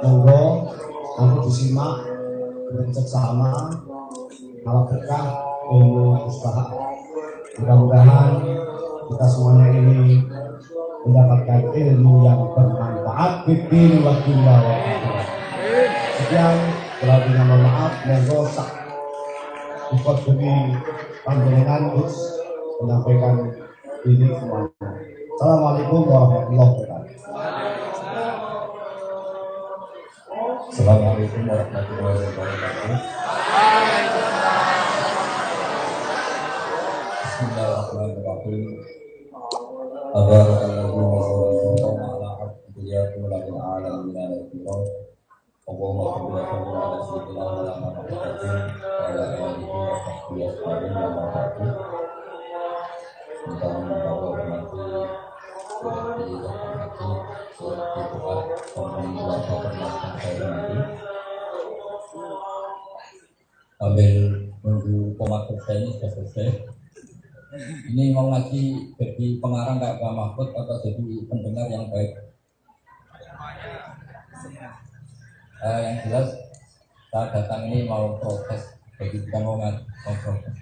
Monggo nanti disimak bersama ala berkah ilmu usaha. Mudah-mudahan kita semuanya ini mendapatkan ilmu yang bermanfaat fiddin wa dunya wa akhirat. Sekian, kurang mohon maaf. Monggo sak ikut bagi panjenengan Gus menyampaikan ini semuanya. Assalamualaikum warahmatullahi wabarakatuh. Assalamualaikum warahmatullahi wabarakatuh. Bismillahirrahmanirrahim. Barakallahu ala abdiyakum lil alamin al-kiram. Allahumma shalli ala sayyidina Muhammadin wa ala alihi wa sahbihi ajma'in wa ba'du. Tentang menghormati seperti hati seperti doa pembuat permasalahan saya nanti ambil nunggu pemakai saya ini sudah selesai. Ini mau ngaji jadi pengarang kayak Pak Mahfud atau jadi pendengar yang baik? Yang jelas saya datang ini mau protes, jadi bukan mau protes.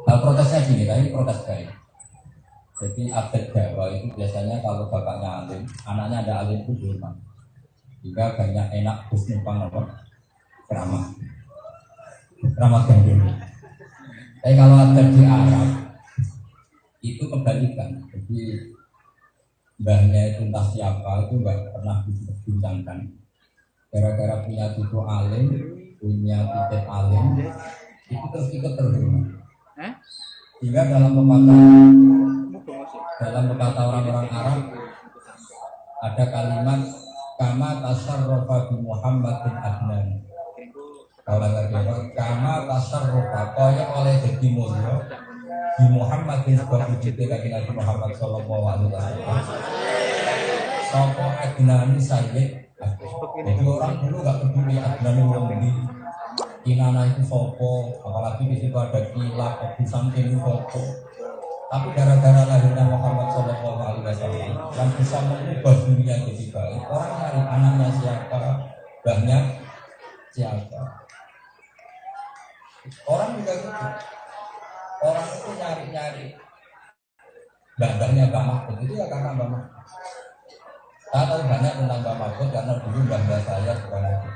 Nah, protesnya gini, ini protes baik. Jadi adat Jawa itu biasanya kalau bapaknya alim, anaknya ada alim itu di rumah. Jika banyak enak bus numpang apa? Keramat gandul. Tapi kalau adat di Arab itu kebalikan. Jadi mbahnya itu entah siapa itu nggak pernah dibincangkan. Gara-gara punya cucu alim, punya titik alim, itu terus ikut terus. Hingga dalam pepatah orang-orang Arab ada kalimat kama tasarrufa bi Muhammadin adnan. Kalau lagi kama tasarrufa kaya oleh jadi mulia di Muhammadin sebab wujudnya kaki Nabi Muhammad sallallahu alaihi wasallam. Sopo adnan sayyid. Jadi orang dulu nggak peduli adnan yang di Kinana itu sopo, apalagi di situ ada kilat, di samping itu sopo. Tapi gara-gara lahirnya Muhammad Sallallahu Alaihi Wasallam yang bisa mengubah dunia jadi baik, orang nyari anaknya siapa, mbahnya siapa. Orang juga gitu. Orang itu nyari-nyari mbahnya Mbah Mahfud itu ya karena Mbah Mahfud. Saya tahu banyak tentang Mbah Mahfud karena dulu mbah saya bukan lagi.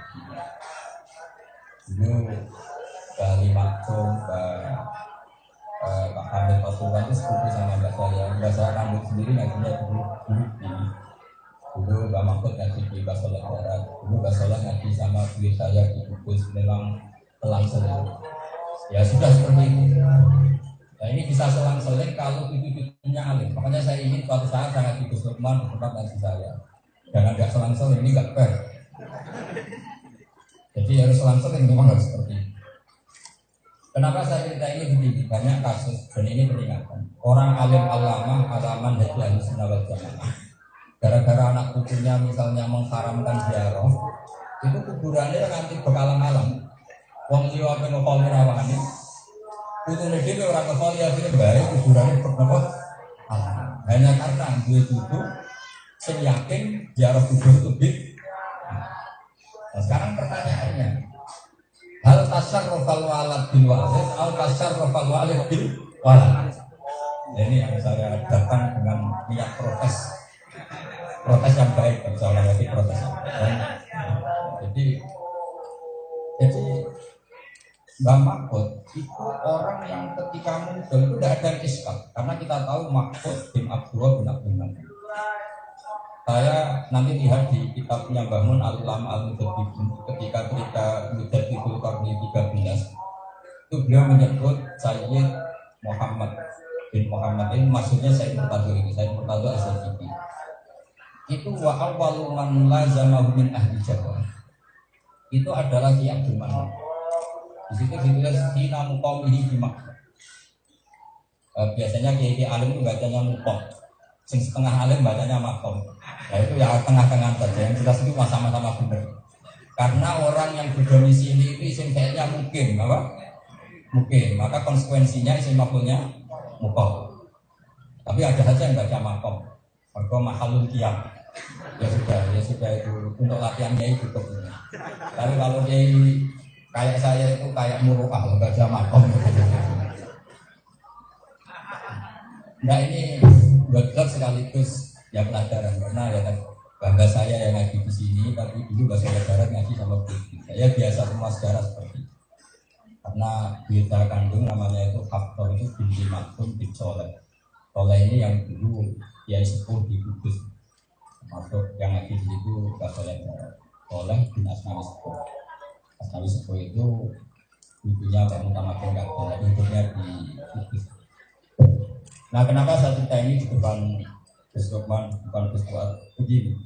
Dulu Bali Maksum, Pak Hamid Pasukan itu sepupu sama mbak saya. Mbak saya rambut sendiri ngajinya dulu Mbak Mahfud ngaji di Basolah Barat. Dulu Basolah ngaji sama beliau saya di Bugis memang selang-seling. Ya sudah seperti itu. Nah ini bisa selang-seling kalau cucu-cucunya alim. Makanya saya ingin suatu saat saya ngaji Gus Lukman di tempat ngaji saya. Jangan nggak selang-seling, ini nggak fair. Jadi harus selang-seling, memang harus seperti itu. Kenapa saya cerita ini begini? Banyak kasus dan ini peringatan. Orang alim alama, alaman hati ahli sunnah wal jamaah. Gara-gara anak cucunya misalnya mengharamkan ziarah, itu kuburannya nanti bekalang-alang. Wong liya apa ngopol rawani. Kutune dhewe ora ngopol ya dhewe bae kuburannya bernapa? Hanya karena dua cucu sing yakin ziarah kubur itu bid'ah. Nah, sekarang pertanyaannya, hal tasarrufal walad bil walid atau tasarrufal walid bil walad? Ini yang saya datang dengan niat protes yang baik, insya Allah lagi protes. Jadi Mbah Mahfud itu orang yang ketika muncul itu tidak ada iskal, karena kita tahu Mahfud bin Abdullah bin Abdullah. Saya nanti lihat di kitabnya Bangun Al-Ulama Al-Mujaddidin ketika cerita Mujaddidul Qarni 13 itu beliau menyebut Sayyid Muhammad bin Muhammad ini maksudnya Sayyid Murtadho ini, Sayyid Murtadho As-Sajidi itu wa awwalu man lazamahu min ahli Jawa itu adalah Ki Abdul Manan. Di situ ditulis hina muqamihi di Makkah. Biasanya Kiai alim itu bacanya muqam, sing setengah alim bacanya makom. Nah itu ya tengah-tengah saja, yang jelas itu sama-sama benar. Karena orang yang berdomisili itu isim fi'ilnya mungkin, apa? Mungkin, maka konsekuensinya isim maf'ulnya muqam. Tapi ada saja yang baca makom, mergo mahalul qiyam. Ya sudah itu untuk latihannya itu cukup. Tapi kalau dia kayak saya itu kayak muruah, nggak ada makom. Nah ini buat sekaligus ya pelajaran karena ya kan bangga saya yang ngaji di sini, tapi dulu bahasa darat ngaji sama Budi. Saya biasa semua sejarah seperti itu. Karena beda kandung namanya itu Haftor itu binti Maktum bin Soleh. Soleh ini yang dulu Kiai Sepuh di Kudus, masuk yang ngaji di situ bahasa darat. Soleh bin Asnawi Sepuh. Asnawi Sepuh itu ibunya Pak Mutamakin Kabel, hidupnya di Kudus. Nah, kenapa saya cerita ini di depan Gus Lukman, bukan Gus Fuad begini?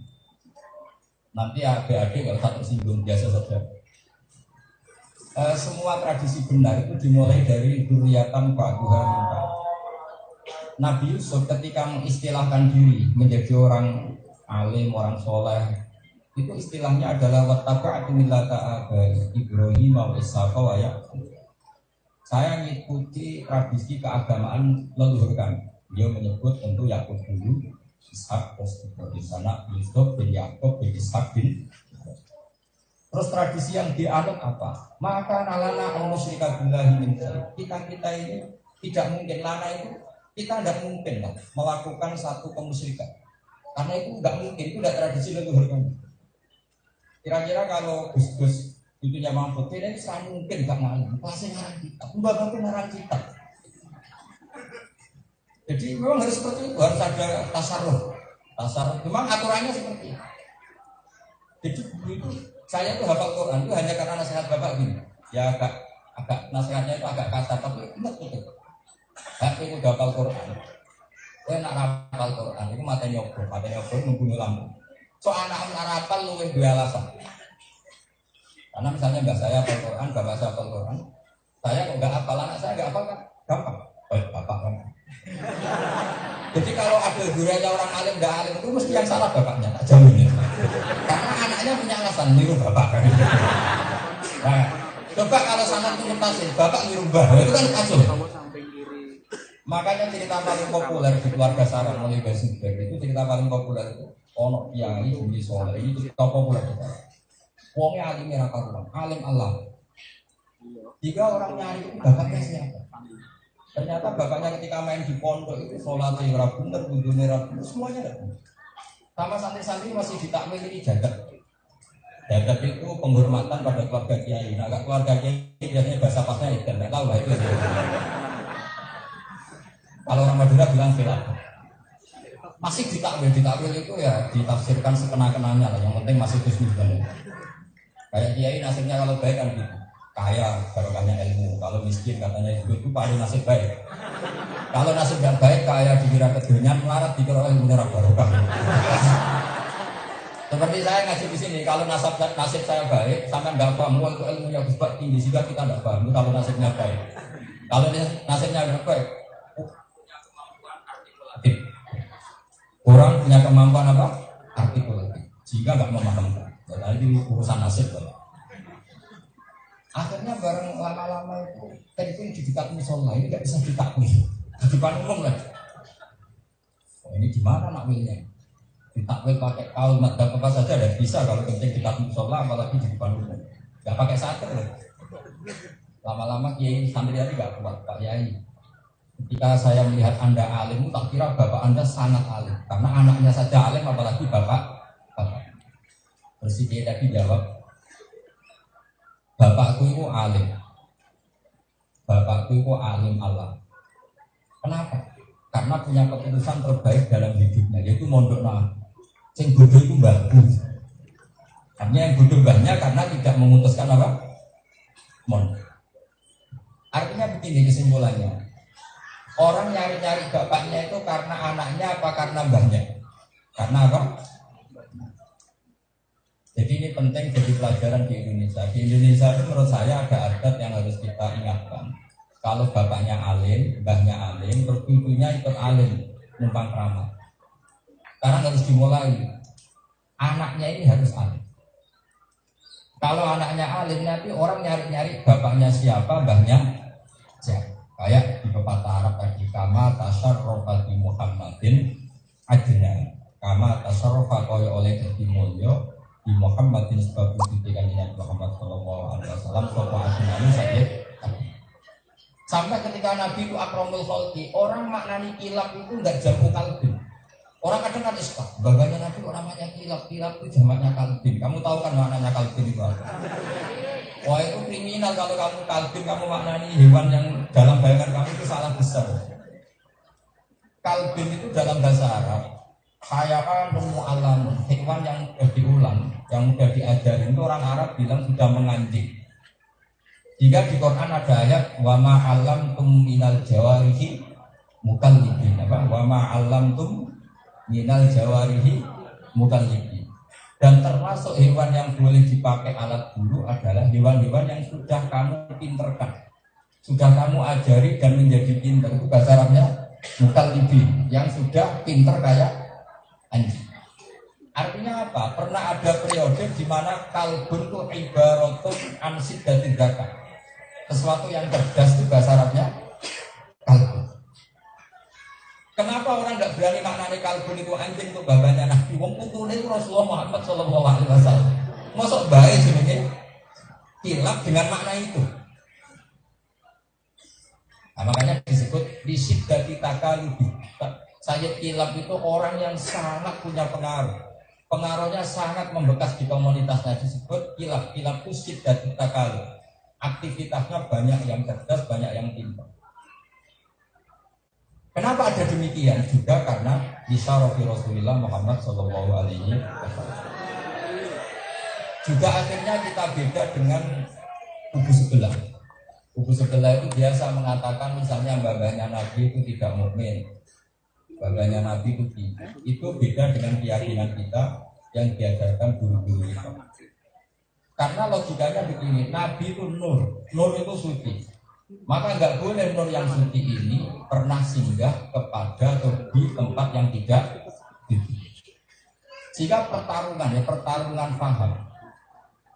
Nanti adik-adik kalau tak tersinggung biasa saja. Semua tradisi benar itu dimulai dari duriatan Ba'duha minta. Nabi Yusuf ketika mengistilahkan diri menjadi orang alim, orang soleh, itu istilahnya adalah wattaba'tu millata abai Ibrahim wa Ishaq wa Yaqub. Saya mengikuti tradisi keagamaan leluhur kami. Dia menyebut tentu Yakub dulu, Ishak, terus di sana Yusuf bin Yakub bin Ishak bin. Terus tradisi yang dianut apa? Maka nalana al-musyrika billahi min kita ini tidak mungkin, lana itu kita tidak mungkin lah melakukan satu kemusyrikan. Karena itu tidak mungkin, itu tidak tradisi leluhur kami. Kira-kira kalau Gus itu nyamang putih ini sangat mungkin gak ngalim pasti ngarang kitab, mbak ngarang kitab. Jadi memang harus seperti itu, harus ada tasarruf. Memang aturannya seperti itu. Jadi itu saya tuh hafal Quran itu hanya karena nasihat bapak gini. Ya agak nasihatnya itu agak kasar, tapi ingat betul. Tapi itu hafal Quran. Nak hafal Quran itu matanya nyobor membunuh lampu. So anak hafal lu dua alasan. Karena misalnya mbak saya hafal Quran, bapak saya hafal Quran, saya kok nggak hafal, anak saya nggak hafal kan gampang. Bapak kan. Jadi kalau ada guranya orang alim nggak alim itu mesti yang salah bapaknya, tak jamin. Karena anaknya punya alasan niru bapak kan. Nah, coba kalau sangat mutasil, bapak niru bapak itu kan kacau. Makanya cerita paling populer di keluarga Sarah mulai Basubir itu cerita paling populer itu Ono Kiai Bumi Soleh ini cerita populer. Wongnya alimnya rakaruan, alim Allah. Jika orang nyari itu bapaknya siapa? Ternyata bapaknya ketika main di pondok itu sholatnya ora bener, wudhunya ora bener, semuanya ada. Sama santri-santri masih ditakwil ini jagat. Jagat itu penghormatan pada keluarga kiai. Nah, keluarga kiai biasanya bahasa pasnya itu enggak tahu lah itu. Kalau orang Madura bilang khilaf. Masih ditakwil itu ya ditafsirkan sekena-kenanya lah. Yang penting masih husnuzon. Kayak kiai nasibnya kalau baik kan gitu. Kaya barokahnya ilmu, kalau miskin katanya itu paling nasib baik. Kalau nasib yang baik kaya dikira kedunian, melarat dikira ilmu neraka barokah. Seperti saya ngaji di sini, kalau nasib saya baik, sampai nggak paham itu ilmunya besar tinggi sehingga kita nggak paham. Kalau nasibnya baik, kalau nasibnya nggak baik, orang punya kemampuan apa? Artikulatif, sehingga nggak memahamkan. Jadi urusan nasib. Akhirnya bareng lama-lama itu telepon di dekat musola ini nggak bisa ditakwil di depan umum lagi. Oh, ini gimana nakwilnya? Ditakwil pakai kaul madzhab apa saja ada bisa kalau penting dekat musola apalagi di depan umum. Nggak pakai sate loh. Lama-lama kiai santri tadi nggak kuat Pak Yai. Ketika saya melihat Anda alim, tak kira bapak Anda sangat alim karena anaknya saja alim apalagi bapak. Terus dia tadi jawab. Bapakku itu alim. Bapakku itu alim Allah. Kenapa? Karena punya keputusan terbaik dalam hidupnya, yaitu mondok nah. Sing bodoh itu mbahku. Artinya yang bodoh mbahnya karena tidak memutuskan apa? Mondok. Artinya begini kesimpulannya. Orang nyari-nyari bapaknya itu karena anaknya apa karena mbahnya? Karena apa? Jadi ini penting jadi pelajaran di Indonesia. Di Indonesia itu menurut saya ada adat yang harus kita ingatkan. Kalau bapaknya alim, mbahnya alim, terus ibunya ikut alim, numpang keramat. Sekarang harus dimulai. Anaknya ini harus alim. Kalau anaknya alim, nanti orang nyari-nyari bapaknya siapa, mbahnya siapa. Kayak di pepatah Arab tadi, kama tasar rofati Muhammadin adna. kama tasarrufa kaya oleh dadi mulya di Muhammadin sebab didikan Nabi Muhammad sallallahu alaihi wasallam sapa ajnabi sayyid. Sampai ketika Nabi itu akramul khalqi, orang maknani kilap itu enggak jamu kalbin. Orang kadang kan istilah, baganya Nabi orang maknanya kilap itu jamaknya kalbin. Kamu tahu kan maknanya kalbin itu apa? Wah itu kriminal kalau kamu kalbin, kamu maknani hewan yang dalam bayangan kamu itu salah besar. Kalbin itu dalam bahasa Arab hayawan mu'allamun, hewan yang diulang, yang sudah diajarin itu orang Arab bilang sudah menganjing. Jika di Quran ada ayat wa ma 'allamtum minal jawarihi mukallibin, apa? Wa ma 'allamtum minal jawarihi mukallibin. Dan termasuk hewan yang boleh dipakai alat bulu adalah hewan-hewan yang sudah kamu pinterkan, sudah kamu ajari dan menjadi pinter. Itu bahasa Arabnya mukallibin, yang sudah pinter kayak anjing. Artinya apa? Pernah ada periode di mana kalbun itu ibaratun ansid dan tindakan. Sesuatu yang cerdas itu bahasa Arabnya kalbun. Kenapa orang tidak berani maknanya kalbun itu anjing untuk babanya Nabi? Wong putune itu Rasulullah Muhammad sallallahu alaihi wasallam. Mosok bae jenenge kilap dengan makna itu. Nah, makanya disebut disiddati takalubi. Sayyid kilap itu orang yang sangat punya pengaruh. Pengaruhnya sangat membekas di komunitasnya, disebut kilap. Kilap itu siddati takalub. Aktivitasnya banyak yang cerdas, banyak yang pintar. Kenapa ada demikian? Juga karena isyarat Rasulullah Muhammad sallallahu alaihi wasallam. Juga akhirnya kita beda dengan kubu sebelah. Kubu sebelah itu biasa mengatakan misalnya babanya Nabi itu tidak mukmin, babanya Nabi itu tidak. Itu beda dengan keyakinan kita yang diajarkan guru-guru kita. Karena logikanya begini, Nabi itu nur, nur itu suci. Maka nggak boleh nur yang suci ini pernah singgah kepada atau di tempat yang tidak suci. Jika pertarungan, ya pertarungan faham.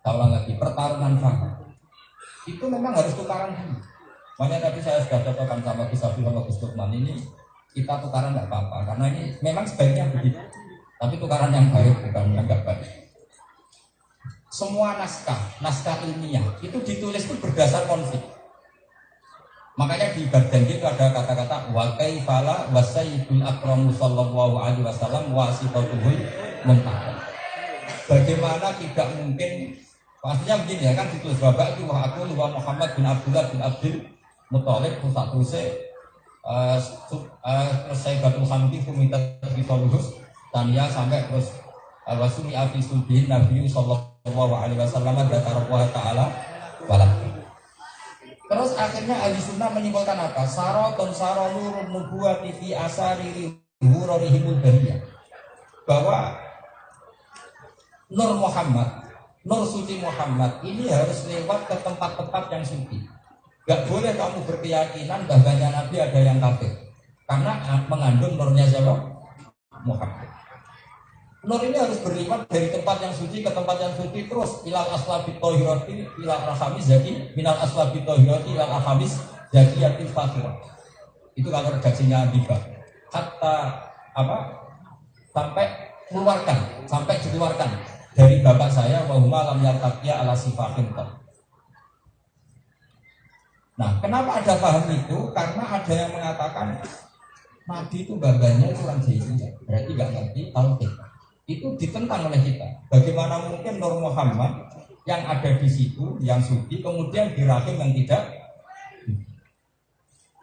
Ulang lagi, pertarungan faham. Itu memang harus tukaran dulu. Makanya tadi saya sudah cocokkan sama Gus Abdul sama Gus Lukman, ini kita tukaran nggak apa-apa, karena ini memang sebaiknya begitu. Tapi tukaran yang baik, bukan yang nggak baik. Semua naskah ilmiah itu ditulis itu berdasar konflik. Makanya di bab janji itu ada kata-kata wa kaifala wa sayyidul akramu sallallahu alaihi wasallam wa sifatuhul muntaha. Bagaimana tidak mungkin, pastinya begini ya kan ditulis babak itu wa aku wa Muhammad bin Abdullah bin Abdul Muthalib satu Sayyidatul Hamdi Fumitat Bitolus Tania sampai terus wasumi afisuddin Nabi sallallahu alaihi wasallam dzakarallaha taala walak. Terus akhirnya ahli sunnah menyimpulkan apa? Saratun saralurun nubuwati fi asari hururihimul bariyah. Bahwa Nur Muhammad, Nur suci Muhammad ini harus lewat ke tempat-tempat yang suci. Gak boleh kamu berkeyakinan bahwanya Nabi ada yang kafir, karena mengandung nurnya siapa? Muhammad. Nur ini harus berlipat dari tempat yang suci ke tempat yang suci terus ilal aslabi tohirati ilal rahamis jadi minal aslabi tohirati ilal rahamis jadi yakin fatirah. Itu kalau redaksinya Abibah. Hatta apa? Sampai dikeluarkan dari bapak saya bahwa lam yartaqiya ala sifatin. Nah, kenapa ada paham itu? Karena ada yang mengatakan Nabi itu babanya itu orang jahiliyah, berarti nggak ngerti tauhid. Itu ditentang oleh kita. Bagaimana mungkin Nur Muhammad yang ada di situ, yang suci, kemudian di rahim yang tidak?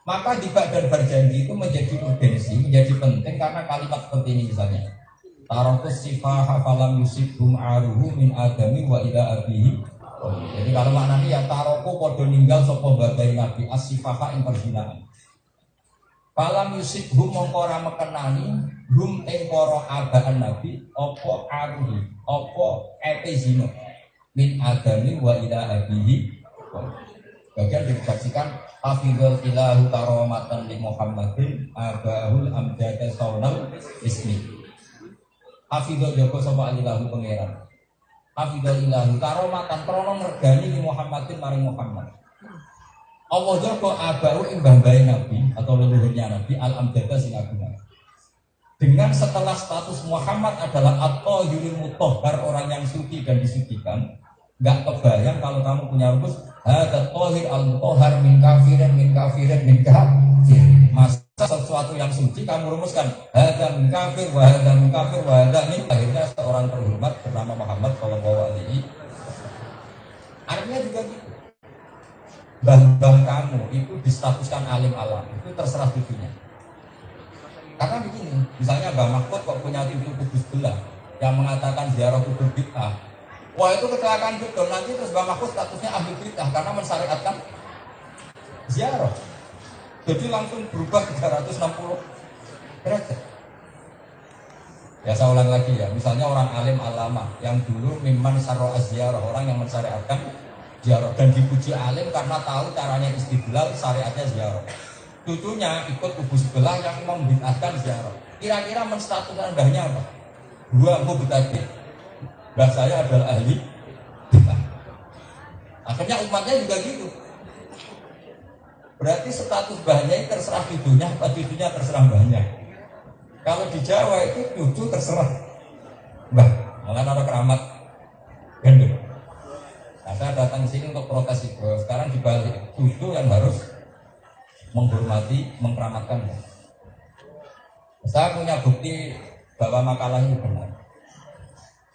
Maka di bab dan berjanji itu menjadi urgensi, menjadi penting karena kalimat seperti ini misalnya. Tarakus sifaha falam yusibhum aruhu min adami wa ila abihi. Jadi kalau maknanya ya taroku podo ninggal sopo bagai Nabi as-sifaha yang perzinaan. Falam yusibhum mongkora mekenani hum engkoro abaan Nabi opo aruhi opo epizino min adami wa ila abihi. Bagian dibacakan hafizul ilahu karomatan li Muhammadin abahul amjada saunal ismi. Hafizul joko sopa alilahu pengeran. Hafizul ilahu karomatan krono mergani li Muhammadin maring Muhammad. Allah joko abahu imbah bayi Nabi atau leluhurnya Nabi al amjada sing aguna. Dengan setelah status Muhammad adalah at-thahirul mutahhar, orang yang suci dan disucikan, nggak kebayang kalau kamu punya rumus hadza thahir al-mutahhar min kafirin min kafirin min kafir. Masa sesuatu yang suci kamu rumuskan hadza min kafir wa hadza min kafir wa hadza min, akhirnya seorang terhormat bernama Muhammad sallallahu alaihi. Artinya juga gitu. Mbah kamu itu distatuskan alim alam, itu terserah cucunya. Karena begini, misalnya Mbah Mahfud kok punya cucu kudus belah yang mengatakan ziarah kubur bid'ah. Wah itu kecelakaan betul, nanti terus Mbah Mahfud statusnya ahli bid'ah karena mensyariatkan ziarah. Jadi langsung berubah 360 derajat. Ya saya ulang lagi ya, misalnya orang alim alama yang dulu mimman syarra ziarah, orang yang mensyariatkan ziarah dan dipuji alim karena tahu caranya istidlal syariatnya ziarah. Cucunya ikut kubu sebelah yang membid'ahkan ziarah. Kira-kira menstatuskan mbahnya apa? Dua mubtadi'. Mbah saya adalah ahli bid'ah. Akhirnya umatnya juga gitu. Berarti status mbahnya itu terserah cucunya, apa cucunya terserah mbahnya. Kalau di Jawa itu cucu terserah mbah. Malah ada keramat gendut. Nah, saya datang sini untuk protes itu. Sekarang dibalik, cucu yang harus menghormati, mengkeramatkan. Saya punya bukti bahwa makalah ini benar.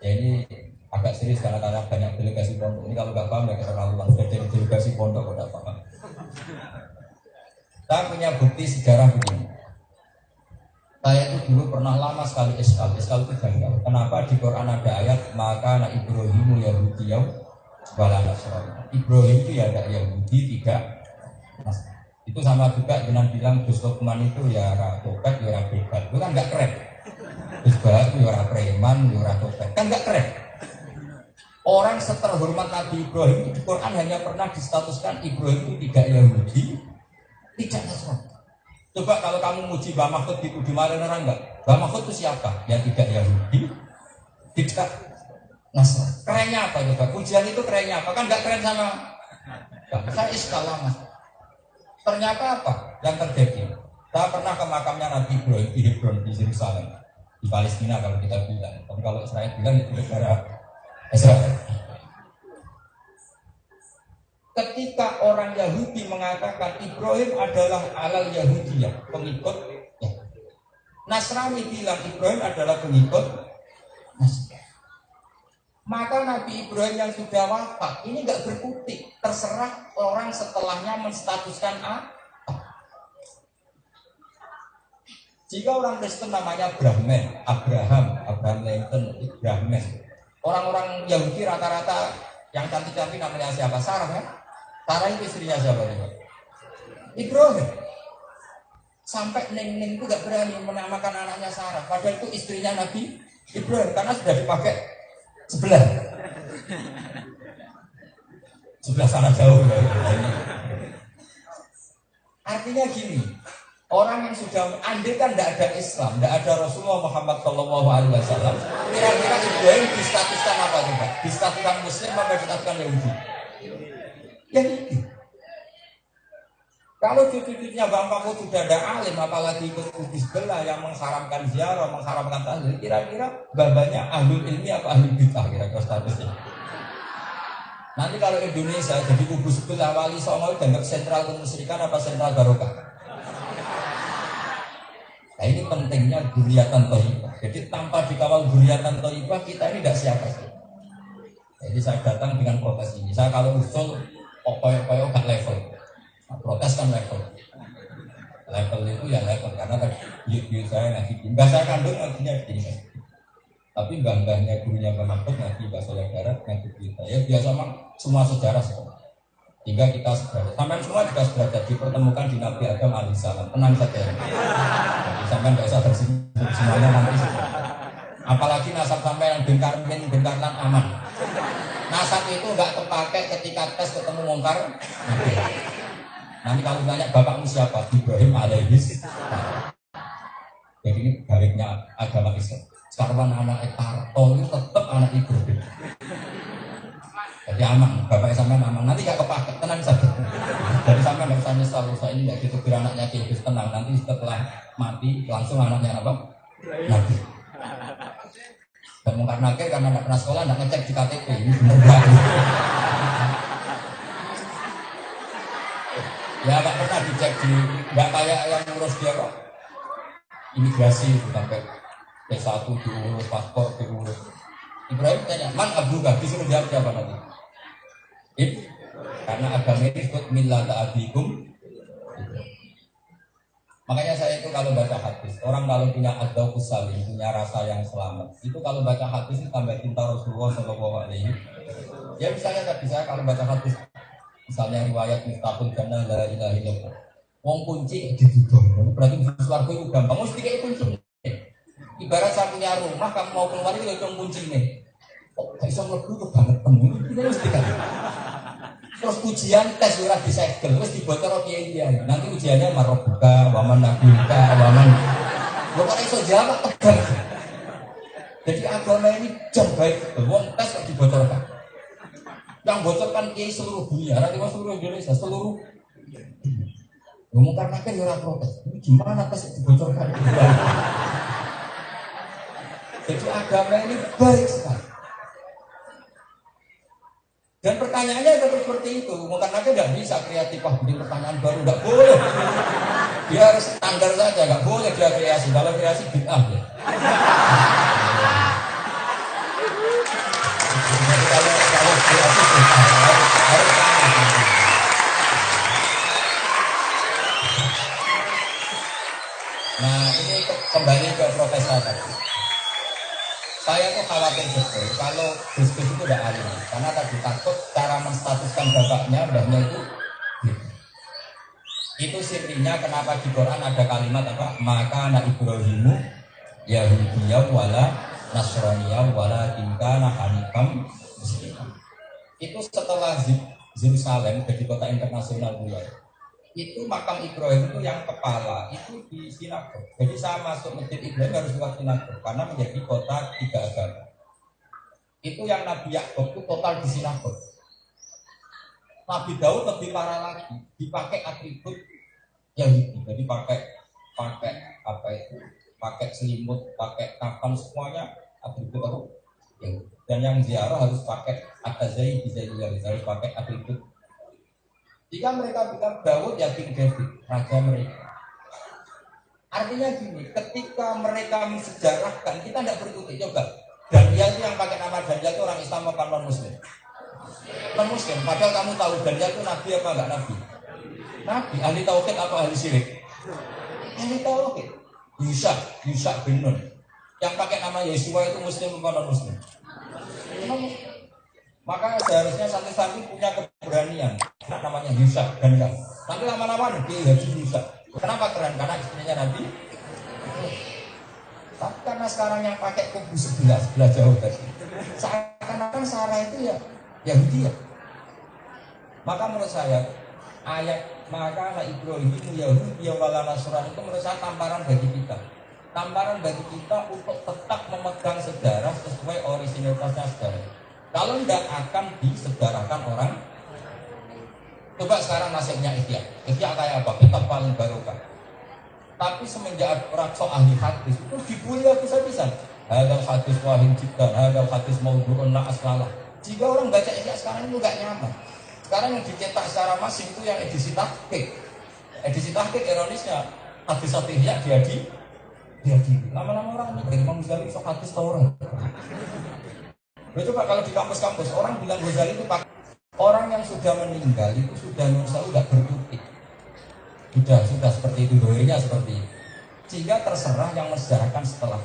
Ya ini agak serius karena banyak delegasi pondok. Ini kalau nggak paham ya keterlaluan. Sudah jadi delegasi pondok kok nggak paham. Saya punya bukti sejarah begini. Saya itu dulu pernah lama sekali iskal itu janggal. Kenapa di Quran ada ayat maka anak Ibrahimu Yahudiyau wala Nasrani. Ibrahim itu ya ada Yahudi, tidak Nasrani. Itu sama juga dengan bilang Gus Lukman itu ya ratopet, ya rabebat. Itu kan nggak keren. Gus Bahas itu ya preman, ya ratopet. Kan nggak keren. Orang seterhormat Nabi Ibrahim di Quran hanya pernah distatuskan Ibrahim itu tidak Yahudi, tidak Nasrani. Coba kalau kamu muji Mbah Mahfud dimarahin orang enggak? Mbah Mahfud itu siapa? Ya tidak Yahudi, tidak Nasrani. Kerennya apa coba? Pujian itu kerennya apa? Kan nggak keren sama. Saya iskal lama. Ternyata apa yang terjadi? Saya pernah ke makamnya Nabi Ibrahim di Hebron di Yerusalem, di Palestina kalau kita bilang. Tapi kalau Israel bilang itu negara Israel. Ketika orang Yahudi mengatakan Ibrahim adalah alal Yahudiyah, pengikut ya. Nasrani bilang Ibrahim adalah pengikut Nasrani. Maka Nabi Ibrahim yang sudah wafat ini nggak berkutik, terserah orang setelahnya menstatuskan apa. Jika orang Kristen namanya Abraham Lincoln, Ibrahim. Orang-orang Yahudi rata-rata yang cantik-cantik namanya siapa? Sarah kan? Sarah itu istrinya siapa? Ibrahim. Sampai Neng itu nggak berani menamakan anaknya Sarah, padahal itu istrinya Nabi Ibrahim karena sudah dipakai sebelah sana jauh ya. Artinya gini, orang yang sudah andai kan tidak ada Islam, tidak ada Rasulullah Muhammad Shallallahu Alaihi Wasallam, kira-kira Ibrahim distatuskan apa coba? Distatuskan Muslim apa distatuskan Yahudi? Ya itu. Kalau cucu-cucunya Bapak sudah ada alim, apalagi ikut di sebelah yang mengharamkan ziarah, mengharamkan tahlil, kira-kira babanya ahlul ilmi apa ahlul bid'ah kira-kira statusnya. Nanti kalau Indonesia jadi kubu sebelah Wali Songo dianggap sentral kemusyrikan apa sentral barokah. Nah ini pentingnya dzurriatan thayyibah. Jadi tanpa dikawal dzurriatan thayyibah kita ini tidak siapa sih. Jadi saya datang dengan protes ini. Saya kalau usul koyo-koyo gak level. Nah, protes kan level itu ya level karena tadi saya ngaji mbah saya kandung ngajinya di sini, tapi mbah-mbahnya gurunya Mbah Mahfud ngaji bahasa Barat ngaji kita ya biasa mah semua sejarah semua hingga kita sejarah sampai semua juga sejarah dipertemukan di Nabi Adam alaihissalam. Tenang saja jadi sampai nggak usah tersinggung semuanya nanti apalagi nasab sampai yang bengkarlan aman. Nasab itu nggak terpakai ketika tes ketemu mungkar. Nanti kalau tanya bapakmu siapa? Ibrahim alaihis. Jadi ini baliknya agama Islam. Sekarang anak Tarto itu tetap anak Ibrahim. Jadi aman, bapaknya sampai aman. Nanti gak kepakai, tenang saja. Jadi sampai nggak usah nyesal, usah ini nggak gitu. Biar anaknya Yesus tenang. Nanti setelah mati langsung anaknya apa? Nabi. Dan mungkar nakir karena nggak pernah sekolah, nggak ngecek di KTP. Ini benar nggak? Ya nggak pernah dicek di, nggak kayak yang ngurus dia kok. Imigrasi sampai P1 diurus, paspor diurus. Ibrahim tanya, man abduka, disuruh jawab siapa nanti? Karena agama ini disebut millata abikum. Makanya saya itu kalau baca hadis, orang kalau punya adzauqus salim, punya rasa yang selamat, itu kalau baca hadis itu tambah cinta Rasulullah SAW. Ya misalnya tadi saya kalau baca hadis, misalnya riwayat Miftahul Jannah la ilaha illallah. Wong kunci dididong, berarti suarga itu gampang, mesti kayak kunci. Ibarat saya punya rumah, kamu mau keluar itu hitung kunci nih. Kok bisa mlebu tuh banget temu, ini mesti kan. Terus ujian tes ora disegel, wis dibocor kiai kiai. Nanti ujiannya marobuka, waman nabuka, waman. Lo kok iso jawab tegang. Jadi agama ini jam baik, wong tes kok dibocorkan. Yang bocorkan kiai seluruh dunia, nanti seluruh Indonesia, seluruh. Ngomong karena kan ora protes. Ini gimana tes dibocorkan? Jadi agama ini baik sekali. Dan pertanyaannya tetap seperti itu. Mungkin aja nggak bisa kreatif, bikin pertanyaan baru, nggak boleh. Dia harus standar saja, nggak boleh dia kreasi. Kalau kreasi bid'ah ya. Kalau kreasi harus Nah ini kembali ke Profesor tadi. Saya tuh khawatir betul kalau Gus-Gus itu tidak alim, karena tadi takut cara menstatuskan bapaknya, mbahnya itu gitu. Itu sirinya kenapa di Quran ada kalimat apa? Maka anak Ibrahimu Yahudiyah wala Nasraniyah wala kinkana hanifam muslimah. Itu setelah Yerusalem jadi kota internasional dulu. Itu makam Ibrahim itu yang kepala itu di sinagog. Jadi saya masuk masjid Ibrahim harus lewat sinagog karena menjadi kota tiga agama. Itu yang Nabi Yakub itu total di sinagog. Nabi Daud lebih parah lagi, dipakai atribut Yahudi. Jadi pakai apa itu? Pakai selimut, pakai kafan, semuanya atribut apa? Yahudi. Dan yang ziarah harus pakai atazai bisa juga harus pakai atribut. Jika mereka bilang Daud ya King David, raja mereka. Artinya gini, ketika mereka mensejarahkan, kita tidak berkutik. Coba, Daniel itu yang pakai nama Daniel itu orang Islam apa non-Muslim? Non-Muslim, padahal kamu tahu Daniel itu nabi apa enggak nabi? Nabi, ahli tauhid apa ahli syirik? Ahli tauhid. Yusa bin Nun. Yang pakai nama Yesua itu Muslim apa non-Muslim? Maka seharusnya santri-santri punya keberanian. Namanya Yusa dan kamu. Nanti lama-lama dia Haji Yusa. Kenapa keren? Karena istrinya Nabi. Tapi karena sekarang yang pakai kubu sebelah jauh tadi. Seakan-akan Sarah itu ya Yahudi ya. Maka menurut saya ayat maka anak Ibrahim itu Yahudi wala Nasrani itu menurut saya tamparan bagi kita. Tamparan bagi kita untuk tetap memegang sejarah sesuai originalitasnya sejarah. Kalau tidak akan disejarahkan orang. Coba sekarang nasibnya Ihya kayak apa? Kitab paling barokah. Tapi semenjak orang sok ahli hadis itu dibully habis-habisan. Hadal hadis wahim jiddan, hadal hadis maudhu'un la aslalah. Jika orang baca Ihya sekarang itu nggak nyaman. Sekarang yang dicetak secara masif itu yang edisi tahqiq. Edisi tahqiq ironisnya hadis-hadis Ihya dia di lama-lama orang mikir Imam Ghazali sok hadis tau orang. Coba kalau di kampus-kampus orang bilang Ghazali itu pakai orang yang sudah meninggal itu sudah berkutik. Sudah seperti itu, doanya seperti itu. Sehingga terserah yang mensejarahkan setelah.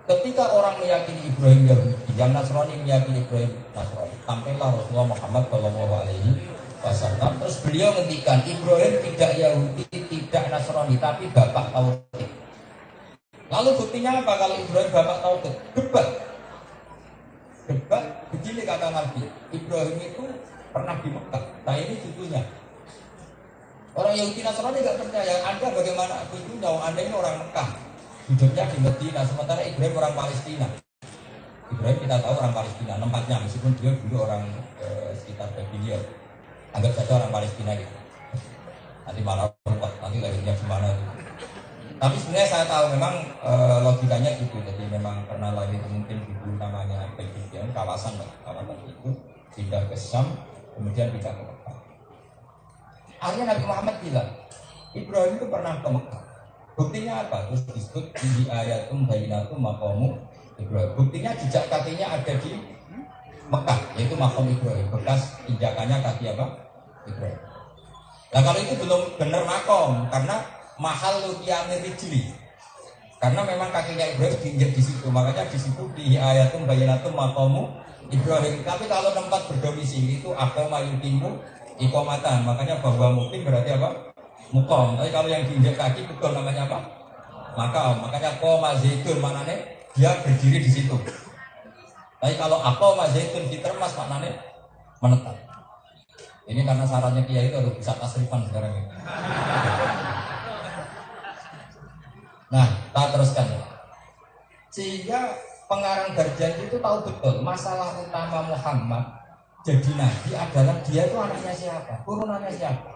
Ketika orang meyakini Ibrahim Yahudi, yang Nasrani meyakini Ibrahim Nasrani, sampailah Rasulullah Muhammad Shallallahu Alaihi Wasallam. Terus beliau ngendikan Ibrahim tidak Yahudi, tidak Nasrani, tapi bapak tauhid. Lalu buktinya apa kalau Ibrahim bapak tauhid? Debat begini kata Nabi, Ibrahim itu pernah di Mekah. Nah ini cucunya. Orang Yahudi Nasrani tidak percaya. Anda bagaimana cucunya? Anda ini orang Mekah, hidupnya di Medina. Sementara Ibrahim orang Palestina. Ibrahim kita tahu orang Palestina, tempatnya meskipun dia dulu orang sekitar Babylon. Anggap saja orang Palestina gitu. Nanti malah nanti lahirnya di mana? Tapi sebenarnya saya tahu memang logikanya gitu. Jadi memang karena lagi itu mungkin dulu namanya Begitu kawasan itu pindah ke Syam, kemudian pindah ke Mekah. Akhirnya Nabi Muhammad bilang, Ibrahim itu pernah ke Mekah. Buktinya apa? Terus disebut di ayatum bayinatum maqamu Ibrahim. Buktinya jejak kakinya ada di Mekah, yaitu maqam Ibrahim. Bekas injakannya kaki apa? Ibrahim. Nah kalau itu belum benar makom, karena mahal lukiyamir rijli. Karena memang kakinya Ibrahim diinjak di situ, makanya di situ di ayatum bayinatum maqamu Ibrahim. Tapi kalau tempat berdomisili itu aqama yuqimu iqamatan, makanya bahwa mungkin berarti apa? Mukom. Tapi kalau yang diinjak kaki betul namanya apa? Makanya qoma zaitun maknanya dia berdiri di situ. Tapi kalau aqama zaitun ditermas maknanya menetap. Ini karena syaratnya kiai itu harus bisa tasrifan sekarang ini. Nah, kita teruskan. Sehingga pengarang Barjanji itu tahu betul masalah utama Muhammad jadi nabi adalah dia itu anaknya siapa, turunannya siapa.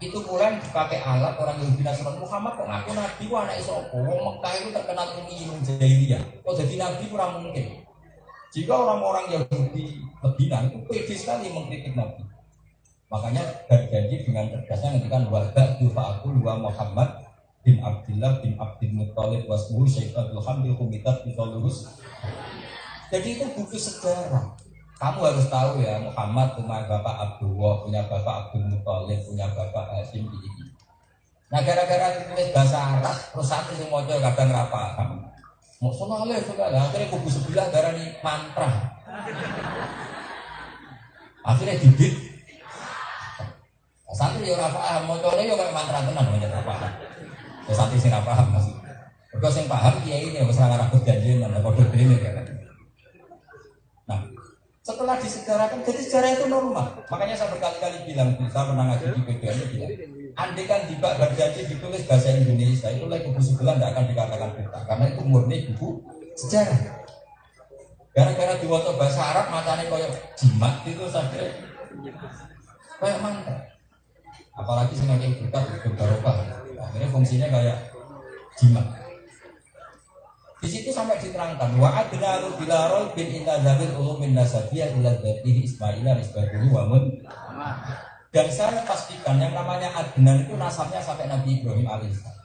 Itu pula yang dipakai alat orang Yahudi Nasrani. Muhammad kok ngaku nabi, kok anak Isopo. Mekah itu terkenal ilmu jahiliyah. Kok jadi nabi kurang mungkin. Jika orang-orang Yahudi Medina itu pede sekali mengkritik nabi. Makanya berjanji dengan cerdasnya ngendikan wabadu fa'akul wa Muhammad bin Abdullah bin Abdul Muttalib wasmuhu Syekh Abdul Hamid Kumitat Bitolurus. Jadi itu buku sejarah. Kamu harus tahu ya, Muhammad punya bapak Abdullah, punya bapak Abdul Muttalib, punya bapak Hashim ini. Nah gara-gara ditulis bahasa Arab, terus santri yang mau coba kadang rapah. Mau sonaleh juga lah, akhirnya kubu sebelah darah ini mantra. Akhirnya dibit. Santri yang rapah, mau coba ya kayak mantra tenan banyak rapah. Ya santri sing rapah masih. Kalau sing paham kiai ini harus ngarang berjanji dan kode ini kan. Nah. Setelah disegarakan, jadi sejarah itu normal. Makanya saya berkali-kali bilang, saya pernah ngaji di PBN bilang, andai kan tiba berjanji ditulis bahasa Indonesia, itu lagi buku sebelah tidak akan dikatakan kita, karena itu murni buku sejarah. Gara-gara diwaca bahasa Arab, matanya kayak jimat itu saja, kayak mantra. Apalagi semakin berkat itu barokah, akhirnya fungsinya kayak jimat. Di situ sampai diterangkan wa adnaru bilarol bin intazabil ulumin nasabiyah ila dzatihi Ismaila nisbatuhu wa mun. Dan saya pastikan yang namanya Adnan itu nasabnya sampai Nabi Ibrahim alaihissalam.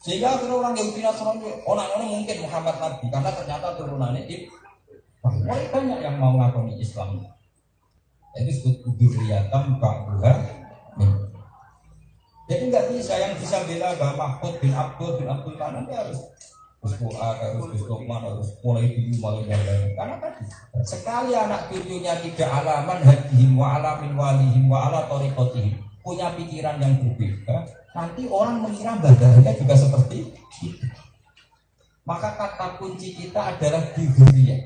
Sehingga orang Yahudi Nasrani orang-orang mungkin Muhammad Nabi karena ternyata turunannya itu mulai banyak yang mau ngakoni Islam. Itu disebut dzurriyyatan ba'duha min. Jadi nggak bisa yang bisa bela bahwa Mahfud bin Abdul Kanan harus Fuad harus Lukman harus mulai dulu karena tadi sekali anak cucunya tidak alaman hadihim wa alamin walihim wa ala tariqatihim punya pikiran yang berbeda, nanti orang mengira badahnya juga seperti itu. Maka kata kunci kita adalah dzurriyyah.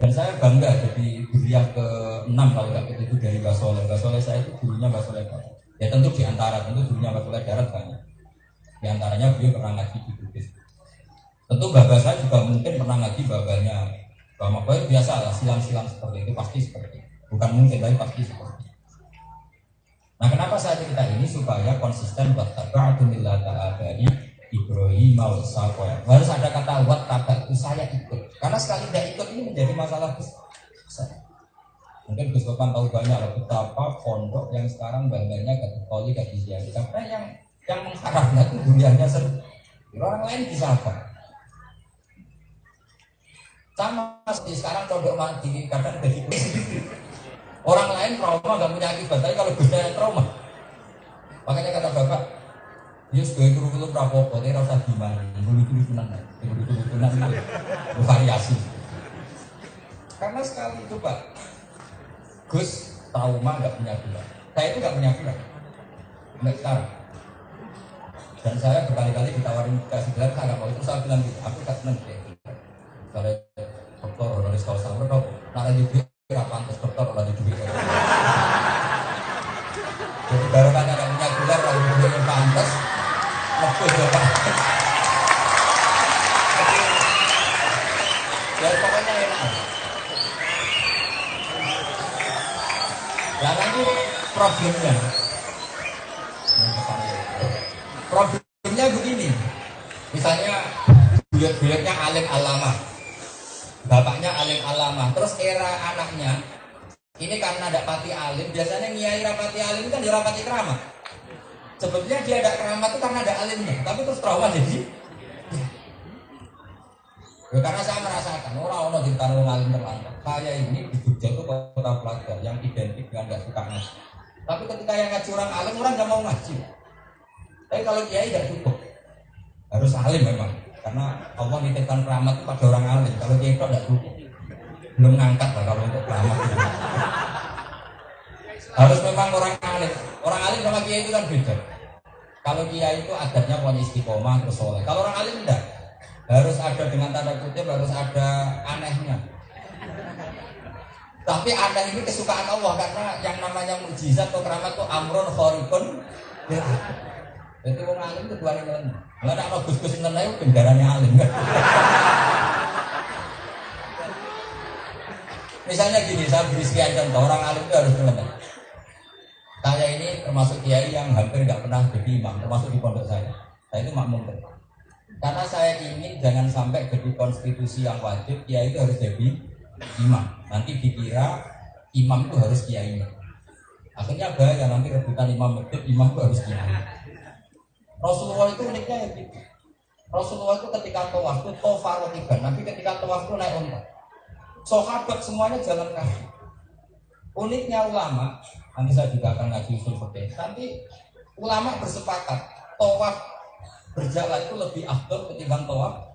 Dan saya bangga jadi dzurriyyah ke-6 kalau nggak itu dari Mbah Soleh. Mbah Soleh saya itu dulunya Mbah Soleh Darat. Ya tentu dulunya Mbah Soleh Darat banyak. Di antaranya beliau pernah ngaji di Bugis. Tentu bapak saya juga mungkin pernah ngaji babanya Bapak Boy biasa lah silang-silang seperti itu pasti seperti itu. Bukan mungkin tapi pasti seperti itu. Nah kenapa saya cerita ini supaya konsisten buat tabatu millata abai Ibrahim wa Ishaq. Harus ada kata wat tabatu saya ikut. Karena sekali tidak ikut ini menjadi masalah besar. Mungkin Gus Topan tahu banyak lah betapa pondok yang sekarang bangganya Katolik kajian. Karena yang mengharapnya itu dunianya sendiri. Orang lain bisa apa? Sama seperti sekarang pondok mati kadang begitu. Orang lain trauma nggak punya akibat, tapi kalau Gus yang trauma. Makanya kata bapak, Yus gue guru prapopo, tapi rasa gimana? Guru-gurunan itu variasi. Karena sekali itu Pak, Gus trauma nggak punya gula. Saya itu nggak punya gula. Nggak sekarang. Dan saya berkali-kali ditawarin kasih gelar, saya nggak mau. Terus saya bilang gitu, aku gak seneng deh. Kalau dokter honoris causa, dok, nara juga pantas dokter lagi juga. Jadi baru kan nggak punya gelar, lalu juga yang pantas, lebih ya Pak. Ya pokoknya enak. Ya nanti problemnya. bapaknya alim alamah, terus era anaknya ini karena ada pati alim, biasanya nyai rapati alim kan dia rapati keramat. Sebetulnya dia ada keramat itu karena ada alimnya, tapi terus trauma jadi. Ya, karena saya merasakan orang di tanah alim terlantar. Saya ini di Jogja itu kota pelajar yang identik dengan nggak suka ngaji. Tapi ketika yang ngaji orang alim, orang nggak mau ngaji. Tapi kalau kiai tidak cukup, harus alim memang. Karena Allah nitipkan keramat pada orang alim. Kalau kiai itu tidak cukup, belum ngangkat lah kalau untuk keramat. Harus memang orang alim. Orang alim sama kiai itu kan beda. Kalau kiai itu adatnya punya istiqomah terus soleh. Kalau orang alim tidak. Harus ada dengan tanda kutip, harus ada anehnya. Tapi aneh ini kesukaan Allah karena yang namanya mukjizat atau keramat itu amrun khariqun. Jadi orang alim itu dua ini. Nggak ada gus-gus yang lain kendaraannya alim. Misalnya gini, saya beri sekian contoh orang alim itu harus mengenal. Saya ini termasuk kiai yang hampir nggak pernah jadi imam, termasuk di pondok saya. Saya itu makmum. Karena saya ingin jangan sampai jadi konstitusi yang wajib, kiai itu harus jadi imam. Nanti dikira imam itu harus kiai. Akhirnya bahaya, nanti rebutan imam masjid, imam itu harus kiai. Rasulullah itu uniknya ya gitu. Rasulullah itu ketika tawaf itu tofarotiban, tapi ketika tawaf itu naik unta. Sahabat semuanya jalan kaki. Uniknya ulama, nanti saya juga akan ngaji usul fikih. Nanti ulama bersepakat tawaf berjalan itu lebih afdal ketimbang tawaf.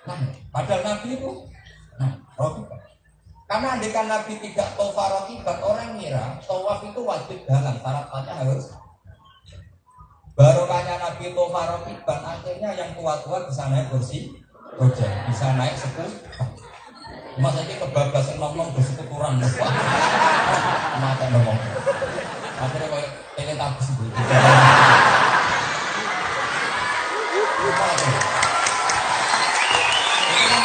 Nah, padahal Nabi itu rotiban. Karena andekan Nabi tidak tofarotiban, orang ngira tawaf itu wajib jalan, syaratnya harus. Barokahnya Nabi tofarotiban, akhirnya yang tua-tua bisa naik kursi roda, bisa naik sepuluh. Masa ini kebablasan ngomong bersekuturan. Mata ngomong. Akhirnya kayak teletabis gitu. Itu kan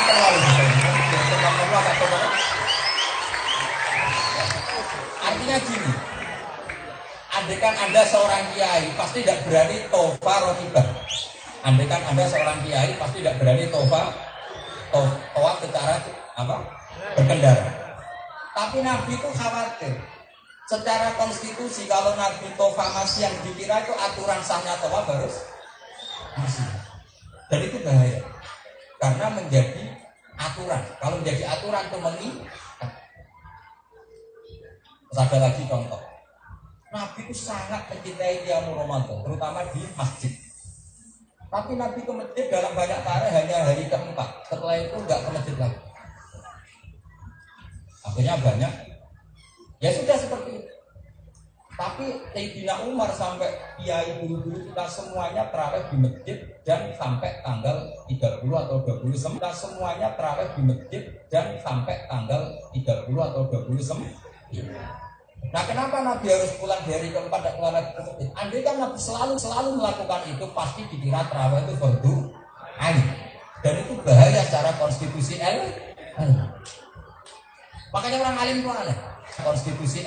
terlalu artinya gini, andekan Anda seorang kiai pasti tidak berani tofa rotibah. Andekan Anda seorang kiai pasti tidak berani tofa secara berkendara. Tapi Nabi itu khawatir. Secara konstitusi kalau Nabi tofa masih yang dikira itu aturan sahnya tofa harus masih. Dan itu bahaya. Karena menjadi aturan. Kalau menjadi aturan itu mengikat. Terus ada lagi contoh. Nabi itu sangat mencintai qiyamul Ramadan, terutama di masjid. Tapi Nabi ke masjid dalam banyak tarikh hanya hari keempat. Setelah itu enggak ke masjid lagi. Akhirnya banyak. Ya sudah seperti itu. Tapi Sayyidina Umar sampai kiai guru-guru kita semuanya terawih di masjid dan sampai tanggal 30 atau 29. Kita semuanya terawih di masjid dan sampai tanggal 30 atau 29. Nah, kenapa Nabi harus pulang dari keempat dan keluar lagi ke masjid? Andai kan Nabi selalu melakukan itu, pasti dikira terawih itu fardu ain. Dan itu bahaya secara konstitusi Makanya orang alim itu aneh. Konstitusi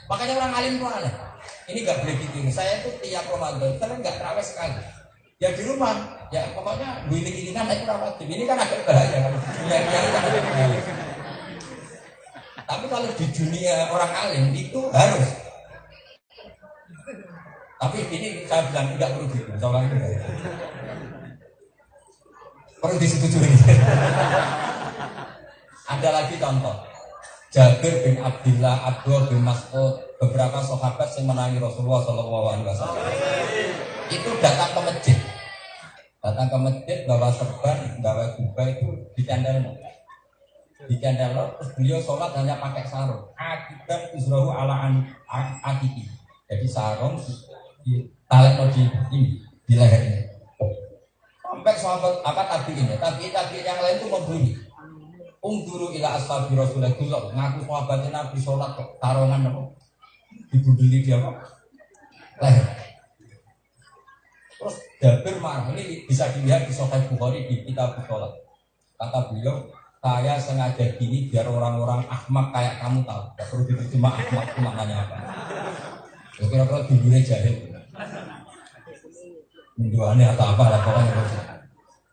Makanya orang alim itu aneh. Ini nggak boleh gitu. Saya itu tiap Ramadan, saya nggak terawih sekali. Ya di rumah, ya pokoknya giling-gilingan itu wajib. Ini kan agak bahaya. Tapi kalau di dunia orang alim itu harus. Tapi ini saya bilang tidak perlu gitu. Soalnya itu perlu disetujui. Ada lagi contoh. Jabir bin Abdullah, Abdul bin Mas'ud, beberapa sahabat yang menangi Rasulullah SAW. Itu datang ke masjid. Datang ke masjid bawa serban, bawa jubah itu dicandel. Terus beliau sholat hanya pakai sarung. Akibat izrahu ala akiki. Jadi sarung ditarik di lehernya. Sampai sahabat tabi'in yang lain itu membuli. Ungduru ila ashabi Rasulullah, ngaku sahabatnya Nabi sholat kok tarongan apa? Dibudeli dia apa? Leher. Terus Jabir marah, ini bisa dilihat di Sahih Bukhari di kitab sholat. Kata beliau, saya sengaja gini biar orang-orang ahmak kayak kamu tahu. Gak perlu diterjemah ahmak itu maknanya apa. Ya kira-kira dulunya jahil. Menjualnya atau apa lah pokoknya.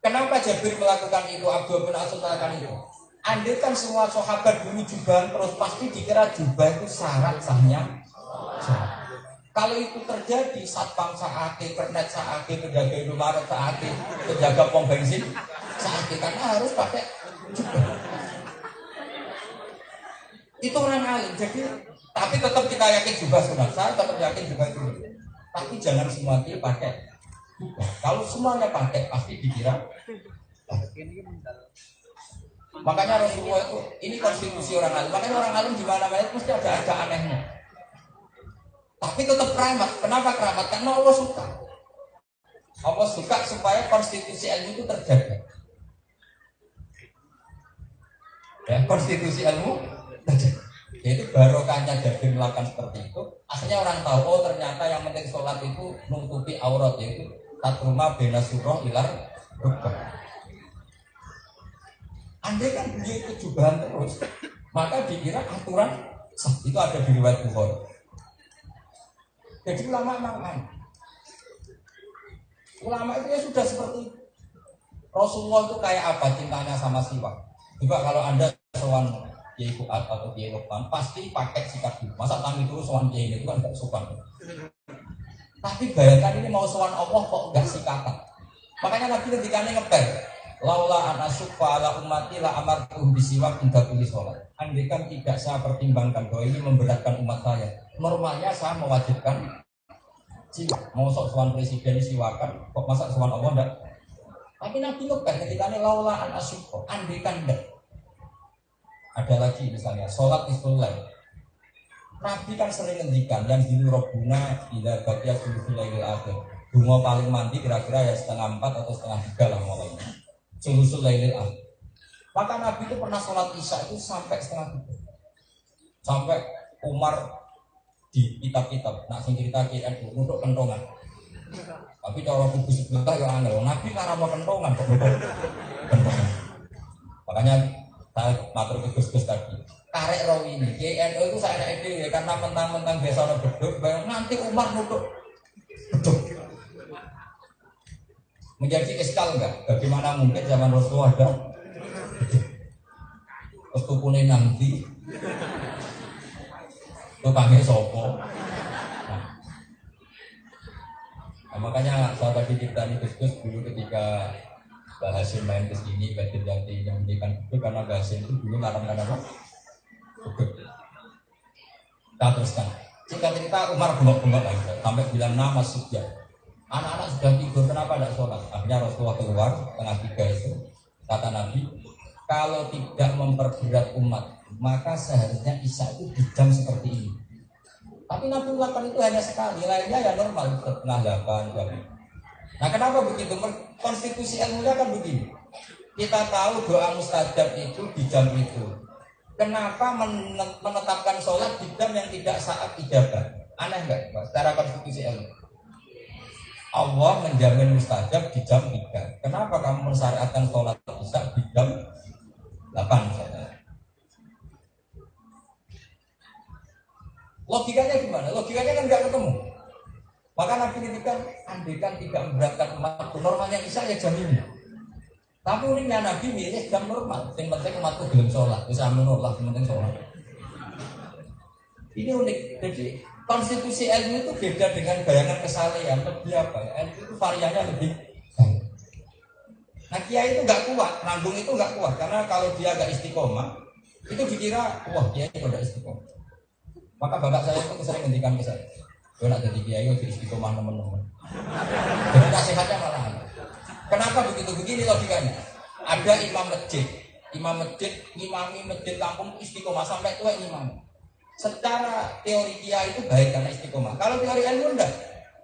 Kenapa Jabir melakukan itu, Abdul bin As melakukan itu? Andai kan semua sahabat dulu jubah terus pasti dikira jubah itu syarat sahnya. Kalau itu terjadi, satpam saake, kernet saake, penjaga Indomaret saake, penjaga pom bensin saake, karena harus pakai jubah. Itu orang alim, jadi tapi tetap kita yakin jubah sunat. Saya tetap yakin jubah itu. Tapi jangan semua pakai. Kalau semuanya pakai pasti dikira. Makanya Rasulullah itu ini konstitusi orang alim. Makanya orang alim di mana-mana itu mesti ada anehnya. Tapi tetap keramat. Kenapa keramat? Karena Allah suka. Allah suka supaya konstitusi ilmu itu terjaga. Ya, konstitusi ilmu terjaga. Yaitu barokahnya Jabir melakukan seperti itu. Akhirnya orang tahu, oh ternyata yang penting sholat itu nutupi aurat, yaitu tatruma bena surah ilar rukbah. Andai kan beliau itu jubahan terus, maka dikira aturan sah. Itu ada di riwayat Bukhari. Jadi ulama itu ya sudah seperti Rasulullah itu kayak apa cintanya sama siwak. Coba kalau Anda sowan Kiai Fuad atau Kiai Lukman pasti pakai sikat gigi. Masa kami dulu sowan Kiai itu kan gak sopan. Tapi bayangkan ini mau sowan Allah kok gak sikatan. Makanya Nabi ketika ini ngepel, laula anasufa ala ummati la amartuhum bisiwak inda kulli sholat. Andaikan tidak saya pertimbangkan bahwa ini memberatkan umat saya, normalnya saya mewajibkan siwak. Mau sok sowan presiden siwakan, kok masa sowan Allah enggak? Tapi Nabi ngepel ketika ini laula anasufa, andaikan enggak. Ada lagi misalnya sholat istillah. Nabi kan sering ngendikan yang dulu Rabbuna ila baqiya sulusul lailil akhir. Bunga paling mandi kira-kira ya 3:30 atau 2:30 lah mulainya. Sulusul lailil akhir. Maka Nabi itu pernah sholat Isya itu sampai 2:30. Sampai Umar di kitab-kitab nak sing cerita KNU untuk kentongan. Tapi cara kubu sebelah ya angel. Nabi karena mau kentongan kok kentongan. Makanya saya matur ke Gus tadi. Karek roh ini, KNU itu saya ide ya karena mentang-mentang biasa orang beduk, nanti Umar nutup beduk. Menjadi eskal enggak? Bagaimana mungkin zaman Rasulullah ada terus tukune nanti tukangnya sopo. Nah, makanya saya tadi cerita nih Gus dulu ketika Mbak Hasim main ke sini, Batin Jati yang mendikan itu karena Mbak Hasim itu dulu larang-larang apa? Kita teruskan. Singkat cerita Umar bengok-bengok lagi sampai bilang nama sujud. Anak-anak sudah tidur, kenapa tidak sholat? Akhirnya Rasulullah keluar tengah 3 itu. Kata Nabi, kalau tidak memperberat umat, maka seharusnya Isya itu di jam seperti ini. Tapi Nabi melakukan itu hanya sekali, lainnya ya normal setengah 8 jam. Nah kenapa begitu? Konstitusi ilmunya kan begini. Kita tahu doa mustajab itu di jam itu. Kenapa menetapkan sholat di jam yang tidak saat ijabah? Aneh nggak? Secara konstitusi ilmu. Allah menjamin mustajab di jam 3. Kenapa kamu mensyariatkan sholat isya di jam 8 misalnya? Logikanya gimana? Logikanya kan nggak ketemu. Maka Nabi ngendikan, andaikan tidak memberatkan umatku, normalnya isya ya jam ini. Tapi uniknya Nabi milih jam normal. Yang penting umatku belum sholat, bisa menolak, yang penting sholat. Ini unik. Jadi konstitusi ilmu itu beda dengan bayangan kesalehan. Lebih apa ya? Ilmu itu variannya lebih. Nah kiai itu nggak kuat, nanggung itu nggak kuat. Karena kalau dia nggak istiqomah, itu dikira, wah kiai itu nggak istiqomah. Maka bapak saya itu sering ngendikan ke saya, gue nak jadi kiai, gue istiqomah teman-teman. Jadi nasihatnya malah. Kenapa begitu? Begini logikanya. Ada imam masjid ngimami masjid kampung istiqomah sampai tua imam. Secara teori kiai itu baik karena istiqomah. Kalau teori ilmu enggak.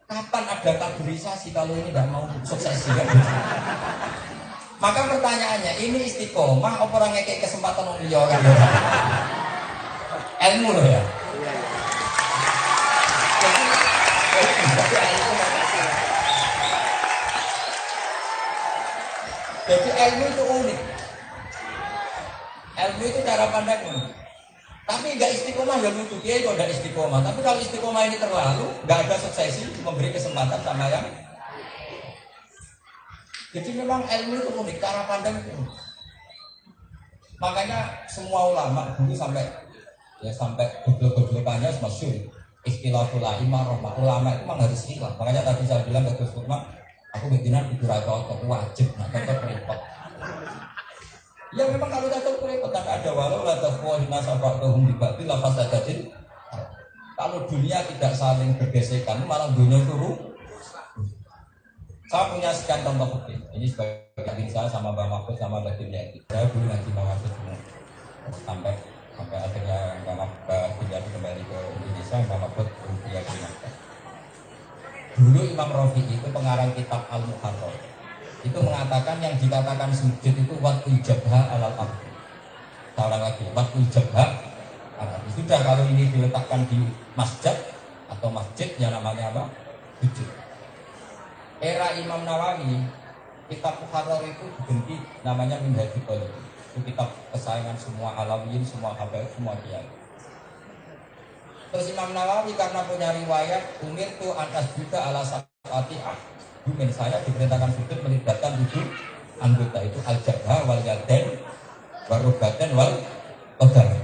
Kapan ada kaderisasi kalau ini enggak mau sukses ya? Maka pertanyaannya, ini istiqomah apa orang ngekek kesempatan orang liya kan? Ilmu loh ya. Jadi ilmu itu unik. Ilmu itu cara pandang unik. Tapi nggak istiqomah ya lucu, dia itu nggak istiqomah. Tapi kalau istiqomah ini terlalu, nggak ada suksesi memberi kesempatan sama yang. Jadi memang ilmu itu unik, cara pandang itu. Makanya semua ulama dulu sampai goblok-goblokannya masyhur. Istilahul imamah ulama itu memang harus ikhlas. Makanya tadi saya bilang ke Gus Firman, aku betina tidur cocok wajib, nah cocok repot. Ya memang kalau cocok repot, tapi ada walau la taqwa nasabatuhum bibatil la fasadatin. Kalau dunia tidak saling bergesekan, malah dunia itu. Saya punya sekian contoh fikih. Ini sebagai saya sama Mbak Mahfud sama Mbak Dimyati. Saya dulu ngaji Mbak Mahfud sampai akhirnya Mbak Dimyati kembali ke Indonesia, Mbak Mahfud kuliah di Makkah. Dulu Imam Rafi'i itu pengarang kitab Al-Muharrar. Itu mengatakan yang dikatakan sujud itu waktu jabha alal abdi. Saya ulang lagi, waktu jabha alal abdi. Sudah kalau ini diletakkan di masjid atau masjid yang namanya apa? Sujud. Era Imam Nawawi, kitab Muharrar itu diganti namanya Minhajul Talibin. Itu kitab kesayangan semua alawiyin, semua habaib, semua kiai. Terus Imam Nawawi karena punya riwayat umir tu atas juga ala sabati ahdumin, saya diperintahkan sujud melibatkan 7 anggota itu al-jabha wal yadain wal rukbatan wal qadam.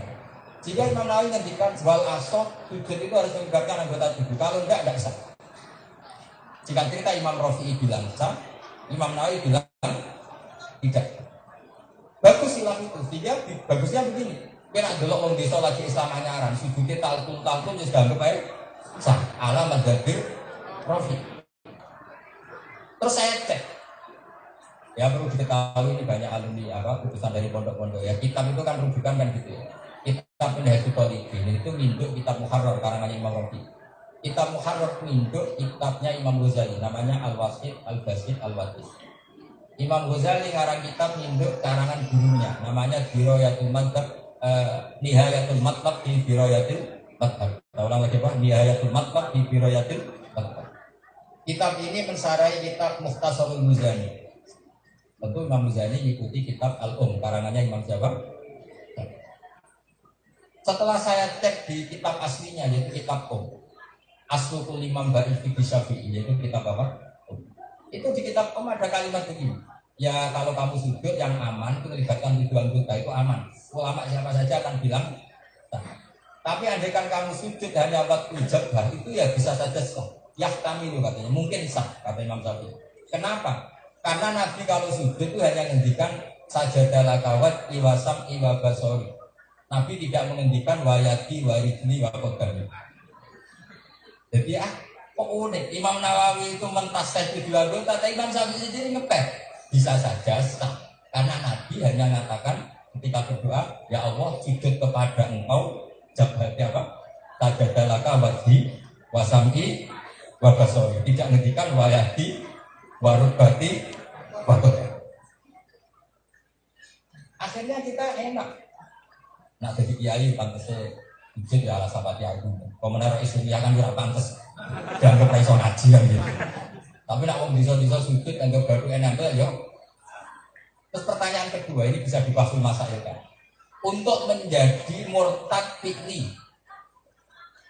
Jika Imam Nawawi ngendikan wal asok sujud itu harus melibatkan anggota tubuh, kalau enggak sah. Jika cerita Imam Rafi'i bilang sah, Imam Nawawi bilang tidak. Bagus silah itu, dia bagusnya begini. Kena delok wong desa lagi Islam anyaran, sujudnya talkun wis dianggap ae sah. Ala madzhabir Rafi'i. Terus saya cek. Ya perlu diketahui ini banyak alumni utusan dari pondok-pondok ya. Kitab itu kan rujukan kan gitu ya. Kitab Minhajul Talibin itu minduk kitab Muharrar karangan Imam Rafi'i. Kitab Muharrar minduk kitabnya Imam Ghazali namanya Al-Wasit, Al-Basit, Al-Watis. Imam Ghazali ngarang kitab minduk karangan gurunya namanya Dirayatul Madhab, Nihayatul Matlab di Dirayatul Madhab. Kita ulang lagi Pak, Nihayatul Matlab di Dirayatul Madhab. Kitab ini mensarai kitab Mukhtasarul Muzani. Tentu Imam Muzani mengikuti kitab karangannya Imam siapa? Setelah saya cek di kitab aslinya yaitu kitab Aslukul Imam Ba'ifi Bisyafi'i, yaitu kitab apa? Itu di kitab ada kalimat begini. Ya kalau kamu sujud yang aman itu melibatkan 7 anggota itu aman. Ulama siapa saja akan bilang sah. Tapi andaikan kamu sujud hanya waktu jabah itu ya bisa saja sah. Yahtamilu katanya, mungkin sah kata Imam Syafi'i. Kenapa? Karena Nabi kalau sujud itu hanya menghentikan sajadalah kawat iwasam iwabasori. Nabi tidak menghentikan wayati waridni wakodami. Jadi kok unik. Imam Nawawi itu mentasih 7 anggota, tapi Imam Syafi'i sendiri ngepet. Bisa saja sah. Karena Nabi hanya mengatakan ketika berdoa, ya Allah sujud kepada engkau jabhatnya apa? Sajadalaka wajhi wasam'i wabasori. Tidak menghentikan wayati warubati wakot. Akhirnya kita enak. Nah jadi kiai pantasnya sujud ya ala sabati aku. Komentar Islamiyah kan tidak pantas. Dianggap raiso ngaji kan gitu. Tapi nak wong bisa sujud anggap baru enak ya. Terus pertanyaan kedua ini bisa dibahas masalah kan. Untuk menjadi murtad fikri.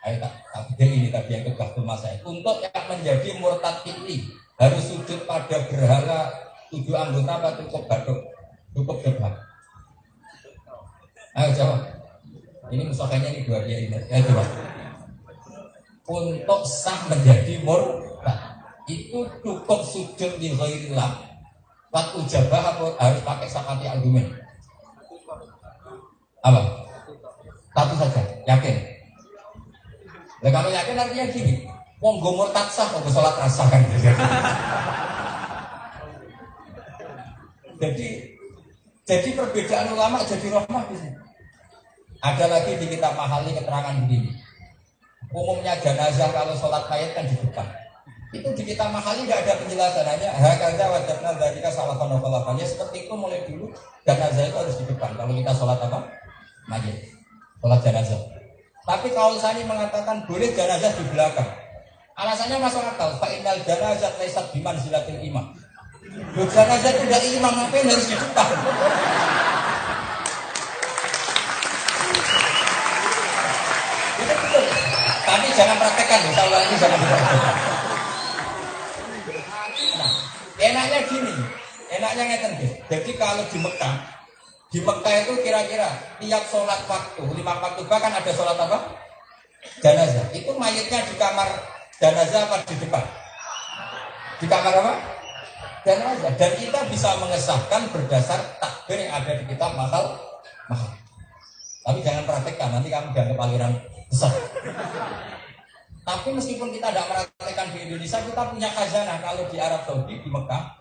Ayo tak ini tadi yang kebahas masalah. Untuk yang menjadi murtad fikri harus sujud pada berhala 7 anggota apa cukup baduk? Cukup debat. Ayo jawab. Ini musuhnya ini 2 dia ini. Ya coba. Untuk sah menjadi murtad itu cukup sujud di ghairillah. Waktu jabah harus pakai sakati argumen. Apa? Satu saja, yakin. Nah kalau yakin artinya gini, wong go murtad sah, wong sholat rasa kan. Jadi perbedaan ulama jadi rahmah di sini. Ada lagi di kitab Mahali keterangan begini. Umumnya jenazah kalau sholat mayat kan di depan. Itu di kitab Mahali tidak ada penjelasannya. Hakaza wajibna dzalika salafan wa khalafan. Seperti itu mulai dulu jenazah itu harus di depan. Kalau kita sholat apa? Mayat. Sholat jenazah. Tapi kalau Sani mengatakan boleh jenazah di belakang. Alasannya masuk akal. Fa innal janazah laysat bimanzilatil imam. Jenazah itu tidak imam, ngapain harus di depan? Itu betul. Tapi jangan praktekkan, insya Allah ini jangan dipraktekkan. Nah, enaknya gini, Puncaknya ngeten guys. Jadi kalau di Mekah itu kira-kira tiap sholat waktu 5 waktu bahkan ada sholat apa? Jenazah. Itu mayatnya di kamar jenazah apa di depan? Di kamar apa? Jenazah. Dan kita bisa mengesahkan berdasar takbir yang ada di kitab mahal. Tapi jangan praktekkan, nanti kamu dianggap aliran besar. Tapi meskipun kita tidak praktekkan di Indonesia, kita punya khazanah. Kalau di Arab Saudi, di Mekah,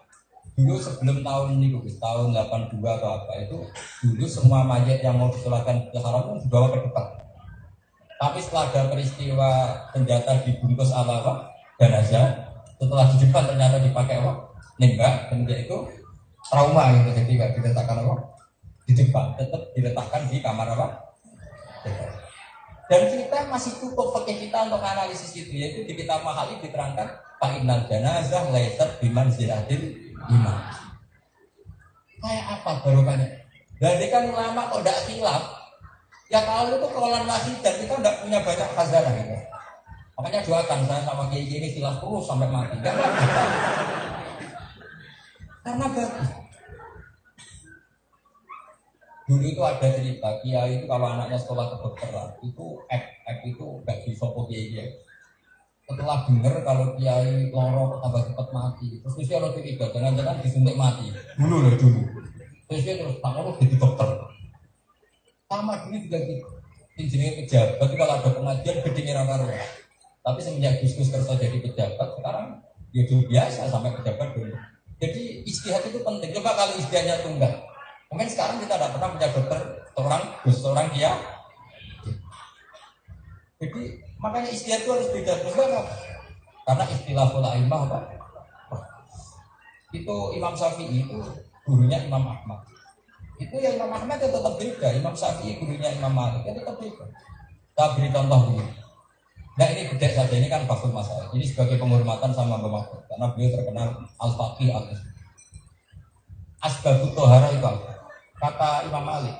dulu sebelum tahun ini, tahun 82 atau apa itu, dulu semua mayat yang mau disolatkan di haram itu dibawa ke depan. Tapi setelah ada peristiwa senjata dibungkus ala jenazah, setelah di depan ternyata dipakai nembak, dan dia itu trauma gitu, jadi nggak diletakkan di depan, tetap diletakkan di kamar dan kita masih cukup pakai kita untuk analisis itu, yaitu di kitab Mahali diterangkan fa'innal janazah laysat biman ziratil iman. Kayak apa barokahnya? Jadi kan ulama kok tidak khilaf, ya kalau itu kaulan wahid dan kita tidak punya banyak khazanah gitu. Makanya doakan saya sama kiai ini khilaf terus sampai mati. Karena bagus. Dulu itu ada cerita, kiai itu kalau anaknya sekolah kedokteran itu itu gak disopo kiai. Setelah dengar kalau kiai loro tambah cepat mati, terus dia harus curiga, jangan-jangan disuntik mati. Dulu. Terus dia terus tangan jadi dokter. Sama dulu juga gitu. Insinyur pejabat, kalau ada pengajian gedenya rata-rata. Tapi semenjak Gus Kerto jadi pejabat, sekarang ya biasa sampai pejabat dulu. Jadi istihad itu penting. Coba kalau istihadnya tunggal. Mungkin sekarang kita tidak pernah punya dokter seorang dia. Jadi makanya istihad itu harus beda. Kenapa? Karena istilah ulama apa? Itu Imam Syafi'i itu gurunya Imam Ahmad. Itu yang Imam Ahmad itu tetap beda. Imam Syafi'i gurunya Imam Malik itu tetap beda. Kita beri contoh begini. Nah ini bedek saja, ini kan fakul masalah. Ini sebagai penghormatan sama Imam Ahmad karena beliau terkenal al-faqih al-islam. Asbabut tohara itu apa? Kata Imam Malik,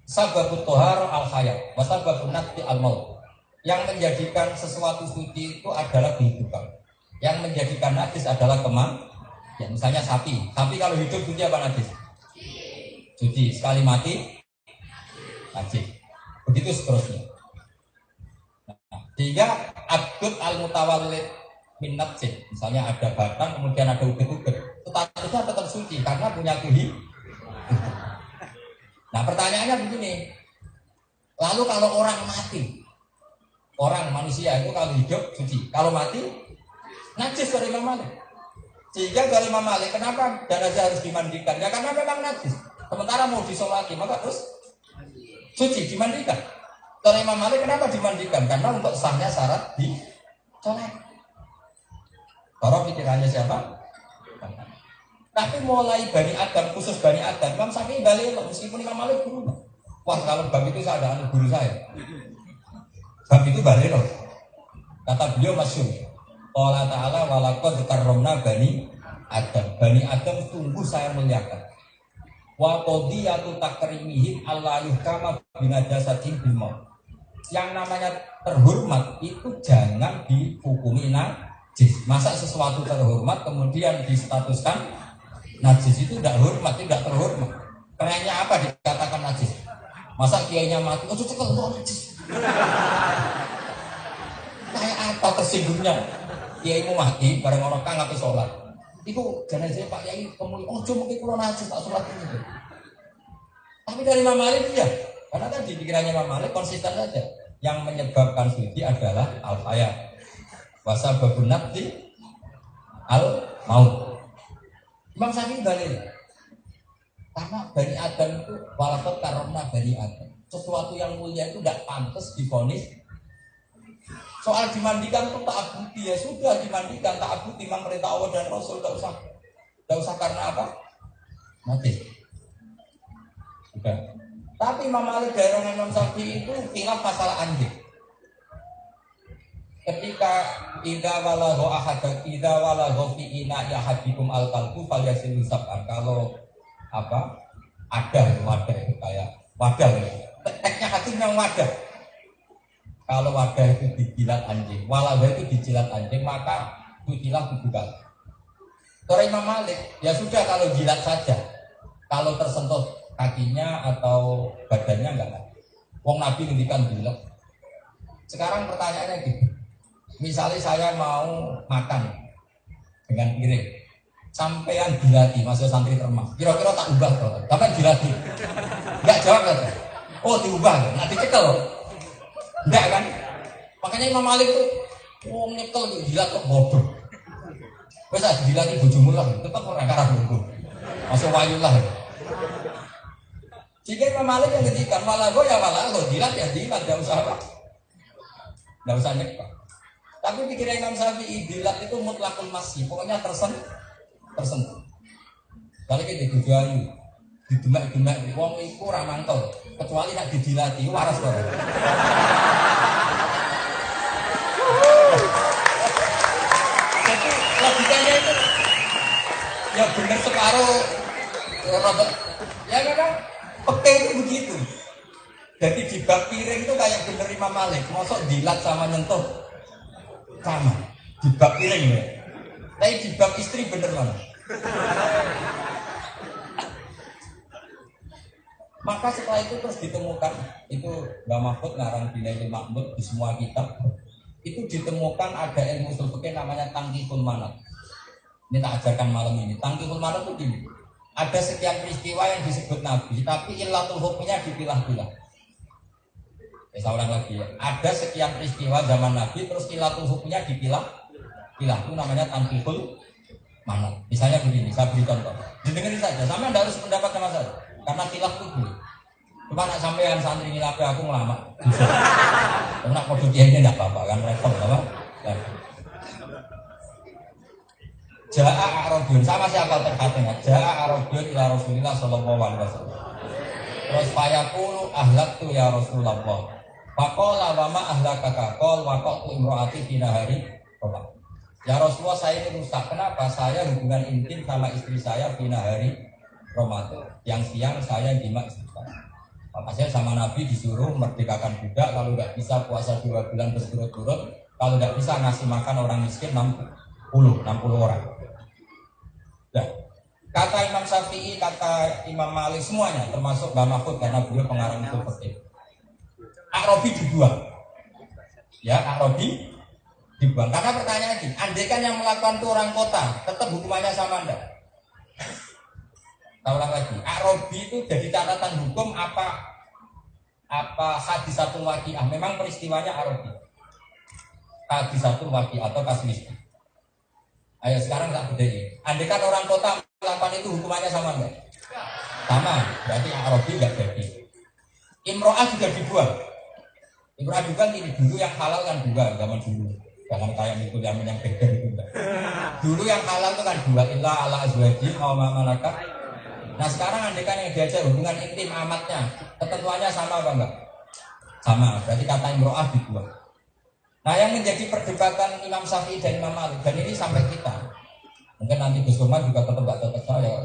sababut tohara al-hayat, wasababun natfi al-maut. Yang menjadikan sesuatu suci itu adalah kehidupan. Yang menjadikan najis adalah kematian. Ya, misalnya sapi kalau hidup suci apa najis? Suci. Sekali mati najis. Begitu seterusnya. Sehingga abdul al-mutawallid min najis. Misalnya ada batang, kemudian ada uget-uget. Statusnya tetap suci karena punya kehidupan. Nah pertanyaannya begini, lalu kalau orang mati, orang manusia itu kalau hidup suci, kalau mati najis dari Imam Malik. Sehingga dari Imam Malik kenapa jenazah harus dimandikan? Ya karena memang najis. Sementara mau disolati maka terus suci dimandikan. Dari Imam Malik kenapa dimandikan? Karena untuk sahnya syarat disolat. Kalau pikirannya siapa? Tapi mulai Bani Adam, khusus Bani Adam, Imam Syafi'i balik meskipun Imam Malik guru. Wah kalau bab itu saya ada guru saya. Bab itu balik loh. Kata beliau masyhur. Allah Ta'ala walaqad karramna Bani Adam. Bani Adam sungguh saya muliakan. Wa qadiyatu takrimihim Allah yuhkama binajasatin bil maut. Yang namanya terhormat itu jangan dihukumi najis. Masa sesuatu terhormat kemudian distatuskan najis itu tidak hormat, tidak terhormat. Kerennya apa dikatakan najis? Masa kiainya mati, oh cekel kok najis. Kayak apa tersinggungnya? Kiaimu mati, bareng orang kang ngapain sholat. Iku jenazah Pak Kiai kemudian, oh cuma mungkin kalau najis tak sholat ini. Tapi dari Imam Malik ya, karena tadi pikirannya Imam Malik konsisten saja. Yang menyebabkan suci adalah al-hayat. Wasababun nafsi al-maut. Imam Syafi'i balik. Karena Bani Adam itu walaqad karramna Bani Adam. Sesuatu yang mulia itu tidak pantas divonis. Soal dimandikan itu ta'abudi ya sudah dimandikan ta'abudi memang perintah Allah dan Rasul tidak usah karena apa? Mati. Sudah. Tapi Imam Malik daerah Imam Syafi'i itu tinggal masalah anjing. Ketika idza walagha ahad idza walagha fi ina yahadikum al-qalbu falyasilu sab'an. Kalau apa? Wadah itu kayak wadah. Teksnya hati yang wadah. Kalau wadah itu dijilat anjing, walagha itu dijilat anjing, maka sucilah dibuka. Kalau Imam Malik, ya sudah kalau jilat saja. Kalau tersentuh kakinya atau badannya enggak. Wong Nabi ngendikan jilat. Sekarang pertanyaannya gitu. Misalnya saya mau makan dengan piring, sampean dilati, masuk santri termas. Kira-kira tak ubah toh? Sampean dilati. Enggak jawab kan? Oh diubah, nggak dicekel. Enggak kan? Makanya Imam Malik tuh wong nyekel jilat kok bodoh. Wes dilati bojomu lah, tetap ora karah bodoh. Masuk wayu lah. Jika Imam Malik yang ngendikan malah ya malah lo jilat ya jilat, enggak usah apa. Enggak usah nyekel. Tapi pikiran Imam Syafi'i jilat itu mutlakul masih, pokoknya tersentuh. Kalau kita dijuali, didemak-demak, wong iku ora mantol, kecuali nak didilati waras kok. Jadi logikanya itu ya benar separuh rodok. Ya memang peke itu begitu. Jadi di bab piring itu kayak bener Imam Malik, mosok jilat sama nyentuh sama di bab piring ya. Tapi di bab istri bener mana? Maka setelah itu terus ditemukan, itu Mbak Mahfud ngarang Binail Mahmud di semua kitab. Itu ditemukan ada ilmu usul fikih namanya tangkihul manat. Ini tak ajarkan malam ini. Tangkihul manat itu gini. Ada sekian peristiwa yang disebut Nabi, tapi illatul hukmnya dipilah-pilah. Saya ulang lagi ya. Ada sekian peristiwa zaman Nabi, terus illatul hukmnya dipilah-pilah. Itu namanya tangkihul manat. Misalnya begini, saya beri contoh. Dengerin saja, sama Anda harus pendapat sama saya. Karena khilaf itu boleh. Cuma nak sampean santri ngilapi aku ngelama. Karena kode kiainya enggak apa-apa kan repot apa? Ja'a Arabun sama siapa terkatanya? Ja'a Arabun ila Rasulillah sallallahu alaihi wasallam. Terus fayaqulu ahlaktu ya Rasulullah. Faqala wa ma ahlakaka? Qol waqatu imraati fi nahari. Ya Rasulullah, saya ini rusak. Kenapa? Saya hubungan intim sama istri saya fi nahari Ramadan. Yang siang saya jima istri saya. Maka saya sama Nabi disuruh merdekakan budak. Kalau nggak bisa puasa 2 bulan berturut-turut. Kalau nggak bisa ngasih makan orang miskin 60 orang. Nah, kata Imam Syafi'i, kata Imam Malik semuanya, termasuk Mbak Mahfud karena beliau pengarang usul fikih. Arabi dibuang. Ya, Arabi dibuang. Karena pertanyaan ini, andaikan yang melakukan itu orang kota, tetap hukumannya sama Anda. Kita ulang lagi, Arabi itu jadi catatan hukum apa hadisatul waqi'ah. Memang peristiwanya Arabi. Hadisatul waqi'ah atau kasmistik. Ayo sekarang tak bedanya. Andaikan orang kota melakukan itu hukumannya sama enggak? Sama, berarti Arabi enggak jadi. Imro'ah juga dibuang. Imro'ah juga ini dulu yang halal kan dua zaman dulu. Jangan kayak itu yang berbeda itu enggak. Dulu yang halal itu kan dua, illa ala azwaji wa ma malakat. Nah sekarang andaikan yang diajar hubungan intim amatnya, ketentuannya sama apa enggak? Sama, berarti kata imro'ah dibuang. Nah yang menjadi perdebatan Imam Syafi'i dan Imam Malik, dan ini sampai kita, mungkin nanti Gus Umar juga tetap gak cocok saya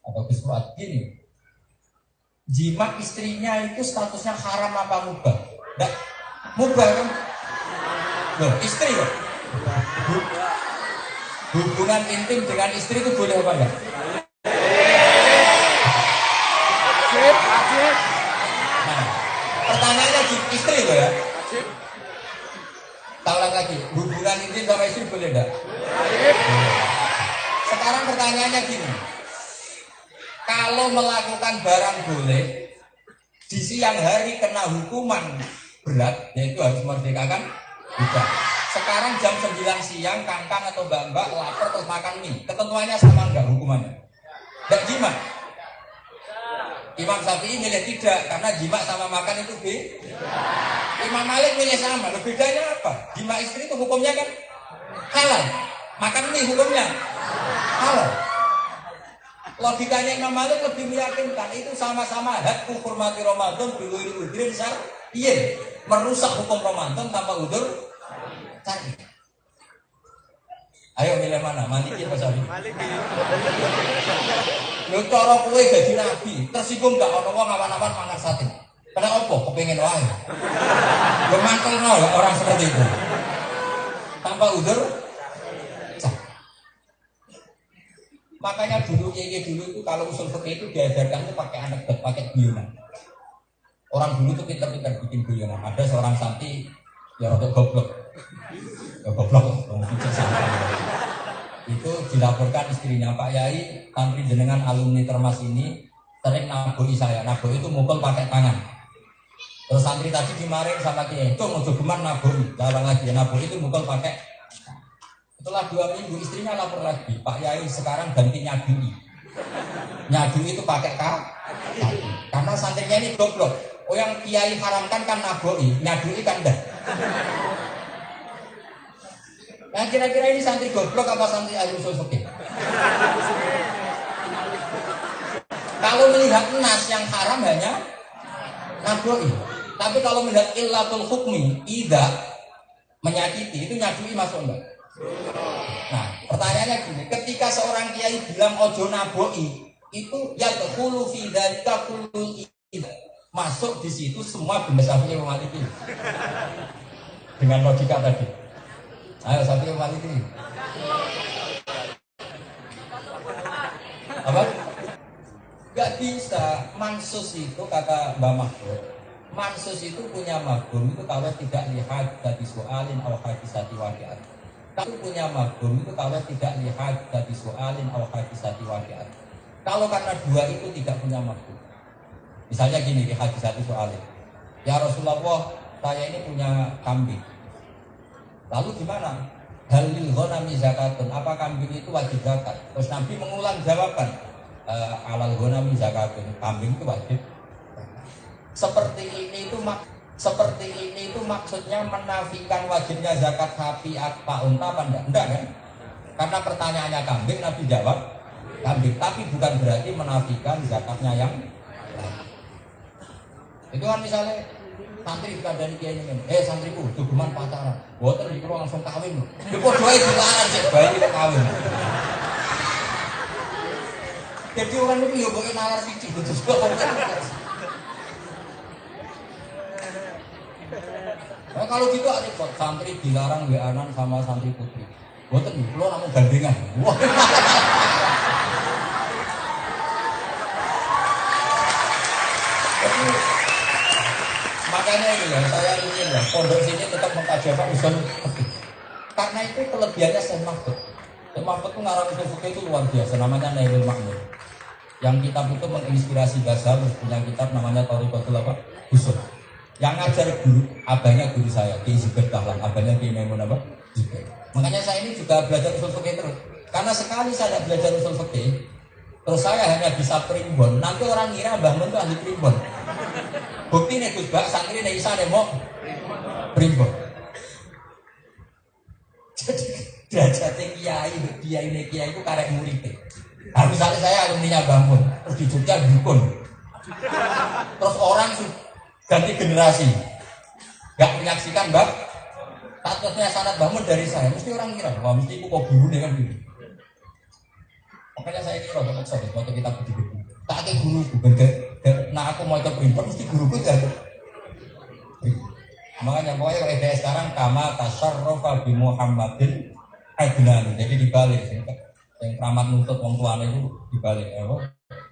atau Gus Fuad gini, jima istrinya itu statusnya haram apa mubah? Enggak, mubah kan? Loh, istri loh. Hubungan intim dengan istri itu boleh apa enggak? Nah, pertanyaannya istri loh ya. Ulang lagi, hubungan intim sama istri boleh enggak? Sekarang pertanyaannya gini, kalau melakukan barang boleh, di siang hari kena hukuman berat, yaitu harus merdekakan budak. Sekarang jam 9 siang, kangkang atau mbak-mbak lapar terus makan mie, ketentuannya sama enggak hukumannya? Enggak jima. Imam Syafi'i milih tidak, karena jima sama makan itu Imam Malik milih sama. Bedanya apa? Jima istri itu hukumnya kan halal, makan mie hukumnya halal. Logikanya Imam Malik lebih meyakinkan itu sama-sama hakku hormati Ramadan dulu udrin syar'iyyin, merusak hukum Ramadan tanpa udzur syar'i. Ayo milih mana? Maliki apa Syafi'i? Maliki. Lho cara kowe dadi nabi, tersinggung gak ono wong awan-awan mangan sate. Kena opo? Kepengin wae. Lho mantelno orang seperti itu. Tanpa udzur. Makanya dulu itu kalau usul fikih itu diajarkan itu pakai anekdot, pakai guyonan. Orang dulu tuh pintar-pintar bikin guyonan. Ada seorang santri ya rada goblok. Ya goblok, mungkin itu dilaporkan istrinya, Pak Yai, santri jenengan alumni Termas ini sering naboi saya. Naboi itu mukul pakai tangan. Terus santri tadi dimarahin sama Kiai, "Cung, ojo geman naboi." Larang lagi, naboi itu mukul pakai. Setelah 2 minggu istrinya lapor lagi, "Pak Yai sekarang ganti nyadui." Nyadui itu pakai kaki. Karena santrinya ini goblok. Oh, yang Kiai haramkan kan naboi, nyadui kan enggak. Nah, kira-kira ini santri goblok apa santri ahli usul fikih? Kalau melihat nas yang haram hanya naboi. Tapi kalau melihat illatul hukmi, tidak menyakiti, itu nyadui masuk enggak? Nah, pertanyaannya gini, ketika seorang kiai bilang ojo naboi, itu yadkhulu fi dzalika kullu masuk di situ semua benda Syafi'i Maliki. Dengan logika tadi. Ayo Syafi'i Maliki. Apa? Gak bisa. Mansus itu kata Mbak Mahfud, mansus itu punya mafhum itu kalau tidak lihat dari soalin atau hadisati waqi'at. Kalau punya mafhum itu kalau tidak lihat dari soalin atau hadisati waqi'at. Kalau karena dua itu tidak punya mafhum. Misalnya gini di hadisati soalin. Ya Rasulullah, saya ini punya kambing. Lalu gimana? Halil ghanami zakatun, apa kambing itu wajib zakat? Terus Nabi mengulang jawaban, alal ghanami zakatun, kambing itu wajib. Seperti ini itu maksudnya menafikan wajibnya zakat sapi, apa unta apa enggak? Enggak kan? Karena pertanyaannya kambing, Nabi jawab kambing, tapi bukan berarti menafikan zakatnya yang lain. Itu kan misalnya santri dari kiai ini, santriku, dukungan pacaran, buatan di langsung kawin, di podo itu larang sih, bayi itu kawin. Jadi orang itu ya boleh nalar siji, itu juga. Nah, kalau gitu ada santri dilarang WA-an sama santri putri, buatan di pulau namun gandengan. Makanya ini ya, saya ingin ya, pondok sini tetap mengkaji apa usul fikih. Karena itu kelebihannya Syekh Mahfud. Syekh Mahfud itu ngarang usul fikih itu luar biasa, namanya Nailul Ma'mur. Yang kitab itu menginspirasi Ghazali, punya kitab namanya Thariqatul apa? Usul. Yang ngajar guru, abahnya guru saya, Kiai Zubair Dahlan, abahnya Kiai Maimun apa? Zubair. Makanya saya ini juga belajar usul fikih terus. Karena sekali saya belajar usul fikih, terus saya hanya bisa primbon. Nanti orang ngira Mbah Mun itu ahli primbon. Bukti nih Gus Bak, santri nih Isa nih mau primbon. Jadi derajatnya kiai itu karek murid. Nah, misalnya saya alumninya Mbah Mun, terus di Jogja dukun. Terus orang ganti generasi, nggak menyaksikan Mbak. Statusnya sanad Mbah Mun dari saya, mesti orang kira, wah mesti aku kok guru nih kan gitu. Makanya saya kira waktu kita begitu. Tak ada guru bukan. Nah aku mau coba primbon mesti guruku kan. Makanya pokoknya kalau saya sekarang kama tasarrufa bi Muhammadin adnan. Jadi dibalik yang keramat nuntut wong tuane itu dibalik.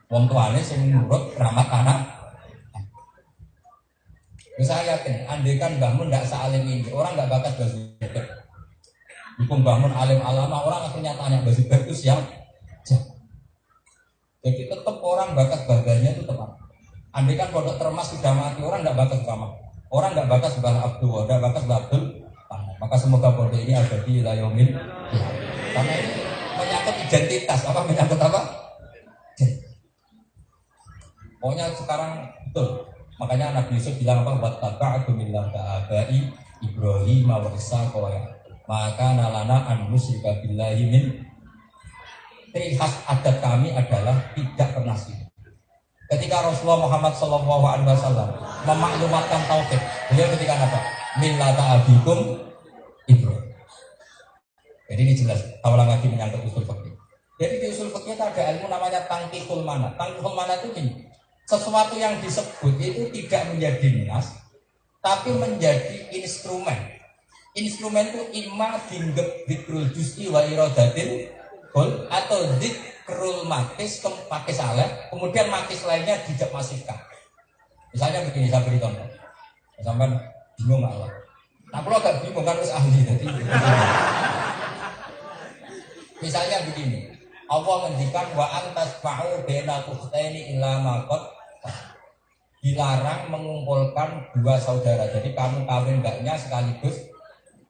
Wong tuane sing nurut keramat anak. Saya yakin andaikan Mbah Mun enggak sealim ini, orang enggak bakas Mbah Zubair. Hukum Mbah Mun alim alama, orang akhirnya tanya Mbah Zubair itu siapa? Jadi tetap orang bakas baganya itu tepat. Andai kan pondok Termas sudah mati, orang nggak bakas sama. Orang nggak bakas Mbah Abdul, nggak bakas Mbah Abdul. Maka semoga pondok ini ada di layomin. Karena ini menyangkut identitas, apa menyangkut apa? Pokoknya sekarang betul. Makanya Nabi Yusuf bilang apa? Wattaba'tu millata abai Ibrahim wa Ishaq wa Yaqub. Maka nalana an musyrika billahi min. Ciri khas adat kami adalah tidak pernah syirik. Ketika Rasulullah Muhammad SAW memaklumatkan tauhid, beliau ketika apa? Millata abikum Ibrahim. Jadi ini jelas. Tawalang lagi menyangkut usul fikih. Jadi di usul fikih itu ada ilmu namanya tangkihul mana. Tangkihul mana itu gini, sesuatu yang disebut itu tidak menjadi nas, tapi menjadi instrumen. Instrumen itu imma dinggep dikrul juz'i wa iradatin atau dik zikrul makis ke makis alef, kemudian makis lainnya tidak masifkan. Misalnya begini, saya beri contoh. Sampai bingung nggak Allah? Nah, kalau agak bingung kan harus ahli. Jadi, misalnya begini, Allah ngendikan wa antas fa'u baina ukhtaini illa ma qad dilarang mengumpulkan dua saudara. Jadi kamu kawin mbaknya sekaligus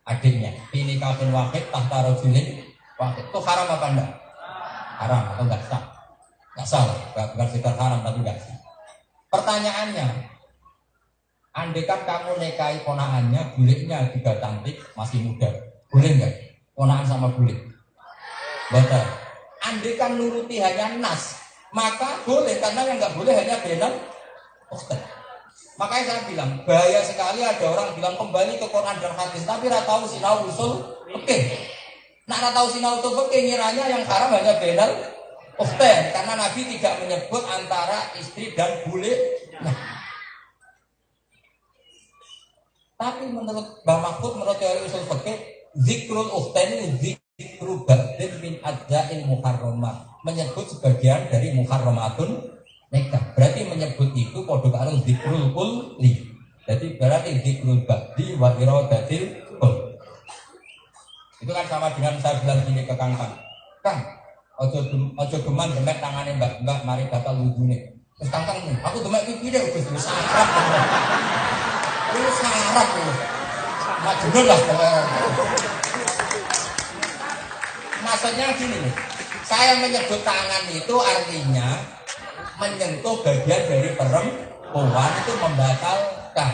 adiknya. Ini kawin wahid tahta rajulin wahid. Itu haram apa enggak? Haram atau enggak sah? Enggak salah, bukan sekedar haram tapi enggak sah. Pertanyaannya, andaikan kamu nikahi ponaannya, buliknya juga cantik, masih muda, boleh enggak? Ponaan sama bulik? Betul. Andaikan nuruti hanya nas, maka boleh, karena yang enggak boleh hanya benar. Makanya saya bilang, bahaya sekali ada orang bilang kembali ke Quran dan hadis, tapi tidak tahu sinau usul oke. Nah, tidak tahu sinau usul oke, ngiranya yang haram hanya benar. Karena Nabi tidak menyebut antara istri dan bulik. Nah, tapi menurut Mbah Mahfud, menurut teori usul fikih, zikrul ukhtain zikru ba'din min adza'il muharramat, menyebut sebagian dari muharramatun nikah. Berarti menyebut itu padha karo zikrul kulli. Jadi berarti zikrul ba'di wa iradatil kul. Itu kan sama dengan saya bilang gini ke Kang. Kang, ojo geman demek tangane Mbak mari batal wudune. Terus Kang, aku demek pipi deh wis sarap. Wis sarap wis. Majnun lah pokoknya. Maksudnya gini nih. Saya menyebut tangan itu artinya menyentuh bagian dari perempuan itu membatalkan.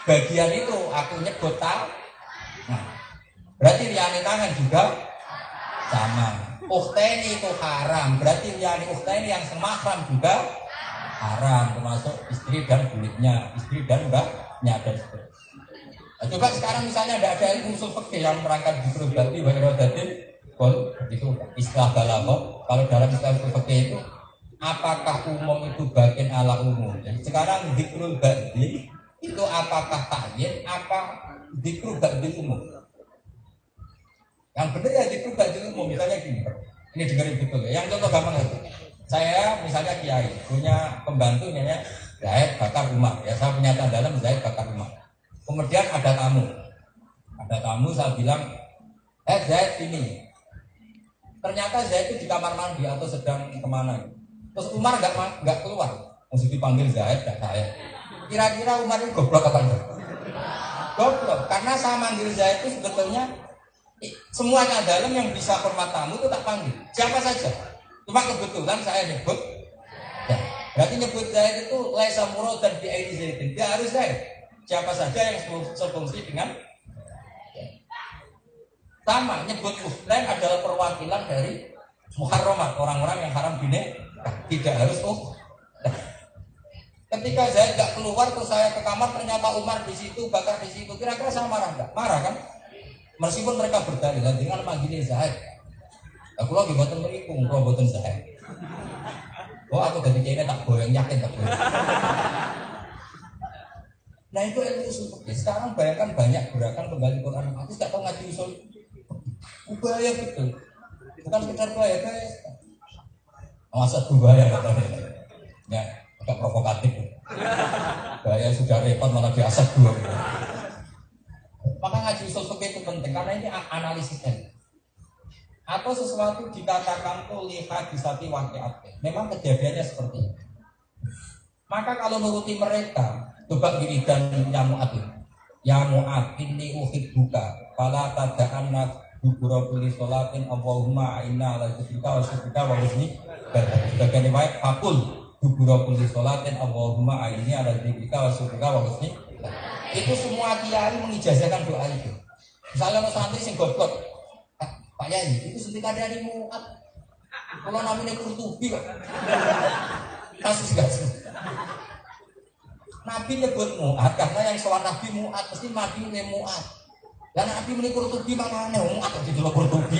Bagian itu aku nyebut tangan. Nah, berarti liyane tangan juga sama. Ukhtaini itu haram. Berarti liyane ukhtaini yang semahram juga haram, termasuk istri dan buliknya, istri dan mbaknya dan seterusnya. Nah, coba sekarang misalnya tidak ada ilmu usul fikih yang merangkap zikrul ba'di wa iradatil kul, itu istilah balaghah. Kalau dalam istilah usul fikih itu apakah umum itu bagian ala umum? Sekarang zikrul ba'di itu apakah ta'yin, apa zikrul ba'di umum? Yang benar ya zikrul ba'di umum. Misalnya gini, ini dengerin betul ya. Yang contoh gampang itu, saya misalnya kiai punya pembantu namanya Zaid Bakar Umar. Ya, saya punya dalam Zaid Bakar Umar. Kemudian ada tamu saya bilang, Zaid ini. Ternyata Zaid itu di kamar mandi atau sedang kemana? Terus Umar nggak keluar, mesti dipanggil Zaid, nggak saya. Kira-kira Umar ini goblok apa enggak? Goblok, karena saya manggil Zaid itu sebetulnya semuanya dalam yang bisa hormat tamu itu tak panggil, siapa saja. Cuma kebetulan saya nyebut, ya, berarti nyebut Zaid itu laisa muradan bi aini Zaidin, dia harus Zaid. Siapa saja yang sefungsi dengan ya. Sama, nyebut ukhtain adalah perwakilan dari muharramat, orang-orang yang haram bine. Tidak harus ketika saya nggak keluar terus saya ke kamar ternyata Umar di situ, Bakar di situ, kira-kira saya marah nggak? Marah kan? Meskipun mereka berdalil dengan manggilnya Zaid. Aku lagi boten menipu, kalau boten Zaid. Oh aku dari kayaknya tak boleh yakin tak boleh. Nah itu ilmu usul fikih. Sekarang bayangkan banyak gerakan kembali Quran. Aku nggak tahu ngaji usul. Bahaya betul. Bukan sekedar bahaya guys. Masa bahaya katanya. Ya, agak provokatif. Bahaya sudah repot malah diasap dua. Maka ngaji usul fikih itu penting karena ini analisisnya. Atau sesuatu dikatakan tuh lihat bisa waqi'at. Memang kejadiannya seperti itu. Maka kalau nuruti mereka, coba wiridan ya Mu'ad. Ya Mu'ad inni uhibbuka fala tada'anna dubura kulli sholatin Allahumma inna ala dzikrika wa syukrika wa husni ibadatik. Sebagian riwayat fakul dubura kulli sholatin Allahumma inna ala dzikrika wa syukrika wa husni ibadatik. Itu semua kiai mengijazahkan doa itu. Misalnya mau santri sing goblok, Pak Yai, itu suntikan dari Mu'ad. Kalau namanya Qurtubi kok. Kasus. Nabi nyebut Mu'ad karena yang soal Nabi Mu'ad mesti Nabi ini Mu'ad. Dan Nabi ini Qurtubi mana Mu'ad di dalam Qurtubi.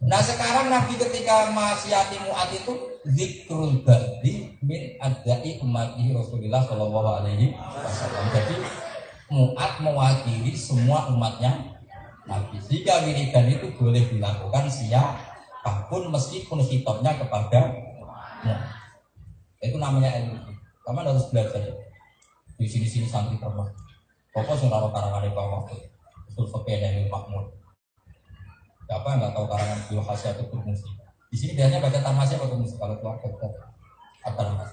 Nah sekarang Nabi ketika masyati Mu'ad itu zikrul ba'di min adzai ummati Rasulullah sallallahu alaihi wasallam. Jadi Mu'ad mewakili semua umatnya Nabi. Jika wiridan itu boleh dilakukan siapa apapun meskipun hitopnya kepada itu namanya ilmu. Kamu harus belajar di sini santri terus. Pokoknya sing karangan di bawah itu sepeda yang makmur. Siapa yang nggak tahu karangan Bil Hasyat itu mesti. Di sini biasanya baca tamasya atau mesti kalau keluar dokter apa namanya?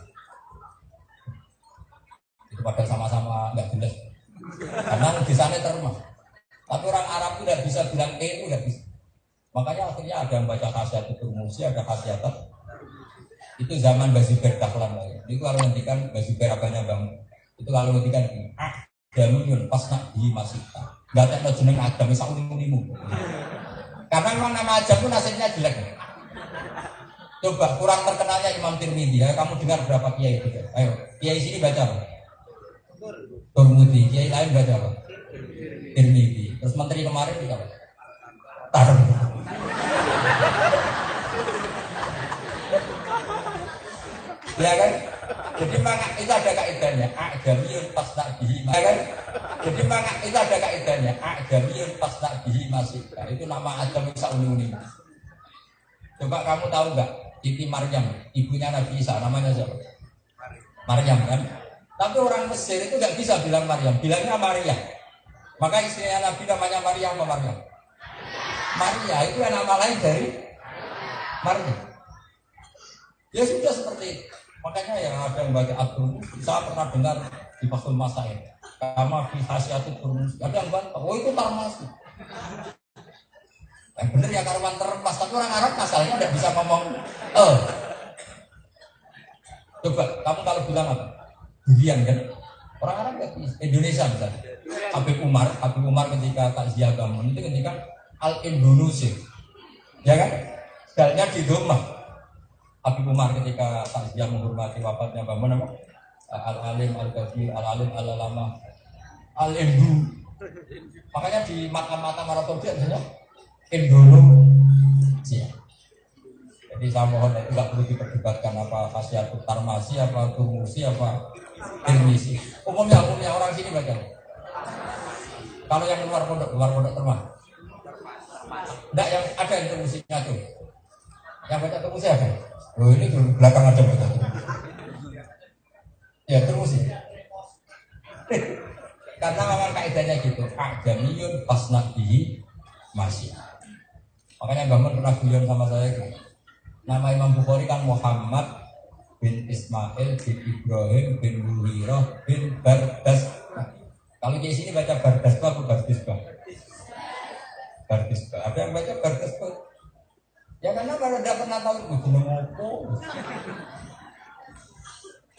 Itu pada sama-sama nggak jelas. Karena di sana termas. Tapi orang Arab itu tidak bisa bilang itu tidak bisa. Makanya akhirnya ada yang baca Hasyat itu mesti, ada Hasyat itu zaman Bazubair Dahlan. Itu kalau ngendikan Bazubair abahnya Bang. Itu kalau ngendikan Damiyun pas nak di masjid. Enggak ada jeneng Adam sak unimu. Karena memang nama Adam itu nasibnya jelek. Coba kurang terkenalnya Imam Tirmidzi. Ya, kamu dengar berapa kiai itu? Ayo, kiai sini baca apa? Turmudi. Kiai lain baca apa? Tirmidzi. Terus menteri kemarin juga apa? Tarem. Ya kan? Jadi maka itu ada kaidahnya. Adamiyun pas nak bihi. Ya kan? Jadi maka itu ada kaidahnya. Adamiyun pas nak bihi masih. Nah, itu nama Adam yang sauni-uni. Coba kamu tahu nggak? Siti Maryam, ibunya Nabi Isa, namanya siapa? Maryam kan? Tapi orang Mesir itu nggak bisa bilang Maryam, bilangnya Maria. Maka istrinya Nabi namanya Maria apa Maryam? Maria itu nama lain dari Maria. Ya sudah seperti itu. Makanya yang ada yang baca Abdul, saya pernah dengar di Fathul Masail. Kama fi Hasyatul Turmus. Ada yang bantah, oh itu Tarmasi. Yang bener ya karuan terlepas, tapi orang Arab masalahnya tidak bisa ngomong Coba kamu kalau bilang apa? Durian kan? Orang Arab nggak bisa. Indonesia misalnya. Habib Umar ketika takziah Gamun itu ketika Al-Indonesia, ya kan? Dalnya di rumah. Habib Umar ketika takziah menghormati wafatnya Gamun apa? Al-Alim Al-Kabir, Al-Alim Al-Alama, Al-Indu. Makanya di makam-makam Arab dia misalnya Indonesia. Jadi saya mohon itu nggak perlu diperdebatkan apa Hasyatul Tarmasi, apa Turmusi, apa Tirmizi. Umumnya orang sini baca. Kalau yang luar pondok termah. Enggak, yang ada yang Turmusinya tuh. Yang baca Turmusi ada. Loh ini di belakang ada baca. Ya Turmusi. Karena memang kaidahnya gitu. Adamiyun pasnak bihi masih. Makanya Gamun pernah guyon sama saya gitu. Nama Imam Bukhari kan Muhammad bin Ismail bin Ibrahim bin Mughirah bin Bardas. Kalau di sini baca Bardasbah atau Bardisbah? Bardisbah. Ada yang baca Bardasbah? Ya karena kalau tidak pernah tahu itu mengopo.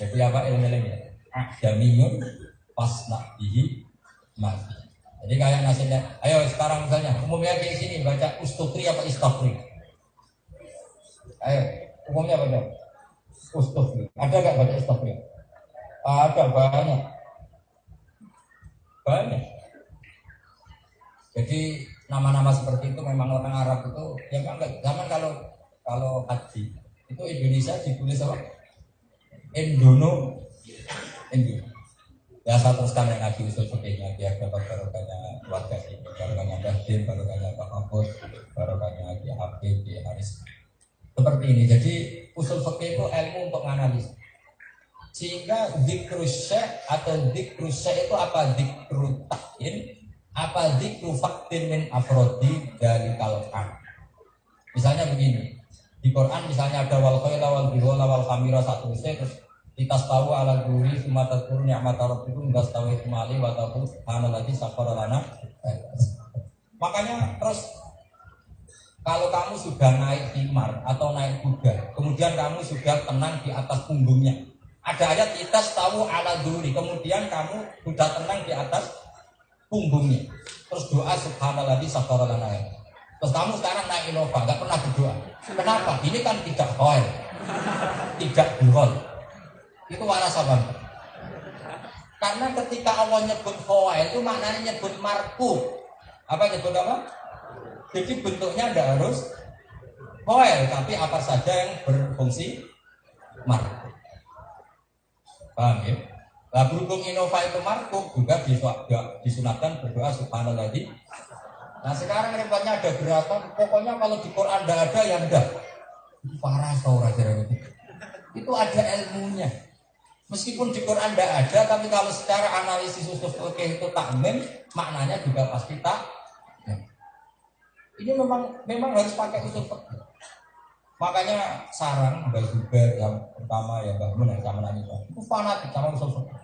Jadi apa ilmu-ilmunya? Adamiyun pasnak bihi masih. Jadi kayak nasinya, ayo sekarang misalnya umumnya di sini baca Ustufri apa Istafri? Ayo, umumnya baca Ustufri. Ada nggak baca Istafri? Ada banyak. Jadi nama-nama seperti itu memang orang Arab itu ya kan zaman kalau haji itu Indonesia ditulis apa? Indono. Ya saya teruskan yang ngaji usul fikihnya biar dapat barokahnya keluarga ini, barokahnya Bahdin, barokahnya Pak Mahfud, barokahnya Ki Habib, Ki Haris. Seperti ini. Jadi usul fikih itu ilmu untuk menganalisis. Sehingga dzikru syekh atau dzikru syekh itu apa? Dzikru ta'in, apa dzikru faktin min afrodi dari kalqan. Misalnya begini. Di Quran misalnya ada wal khayla wal bihola wal khamira satu terus Litas tahu ala guri sumata turun ni'mat rabbikum gas tahu mali wa taqul subhanalladzi sakhkhara lana. Makanya terus kalau kamu sudah naik himar atau naik kuda, kemudian kamu sudah tenang di atas punggungnya. Ada ayat litas tahu ala guri, kemudian kamu sudah tenang di atas punggungnya. Terus doa subhanalladzi sakhkhara lana. Terus kamu sekarang naik Innova, enggak pernah berdoa. Kenapa? Ini kan tidak hoel. Tidak buhol. Itu waras apa? Karena ketika Allah nyebut fa'il itu maknanya nyebut marfu. Apa nyebut apa? Jadi bentuknya tidak harus fa'il, tapi apa saja yang berfungsi marfu. Paham ya? Nah, berhubung Innova itu marfu juga disunatkan berdoa subhanalladzi Nah sekarang repotnya ada gerakan, pokoknya kalau di Quran tidak ada ya enggak. Itu parah tau raja itu. Itu ada ilmunya. Meskipun di Quran tidak ada, tapi kalau secara analisis usul fikih itu takmim, maknanya juga pasti tak. Ini memang harus pakai usul fikih. Makanya sarang Mbak Zubair yang pertama ya Mbak Mun yang sama Nabi itu fanatik sama usul fikih.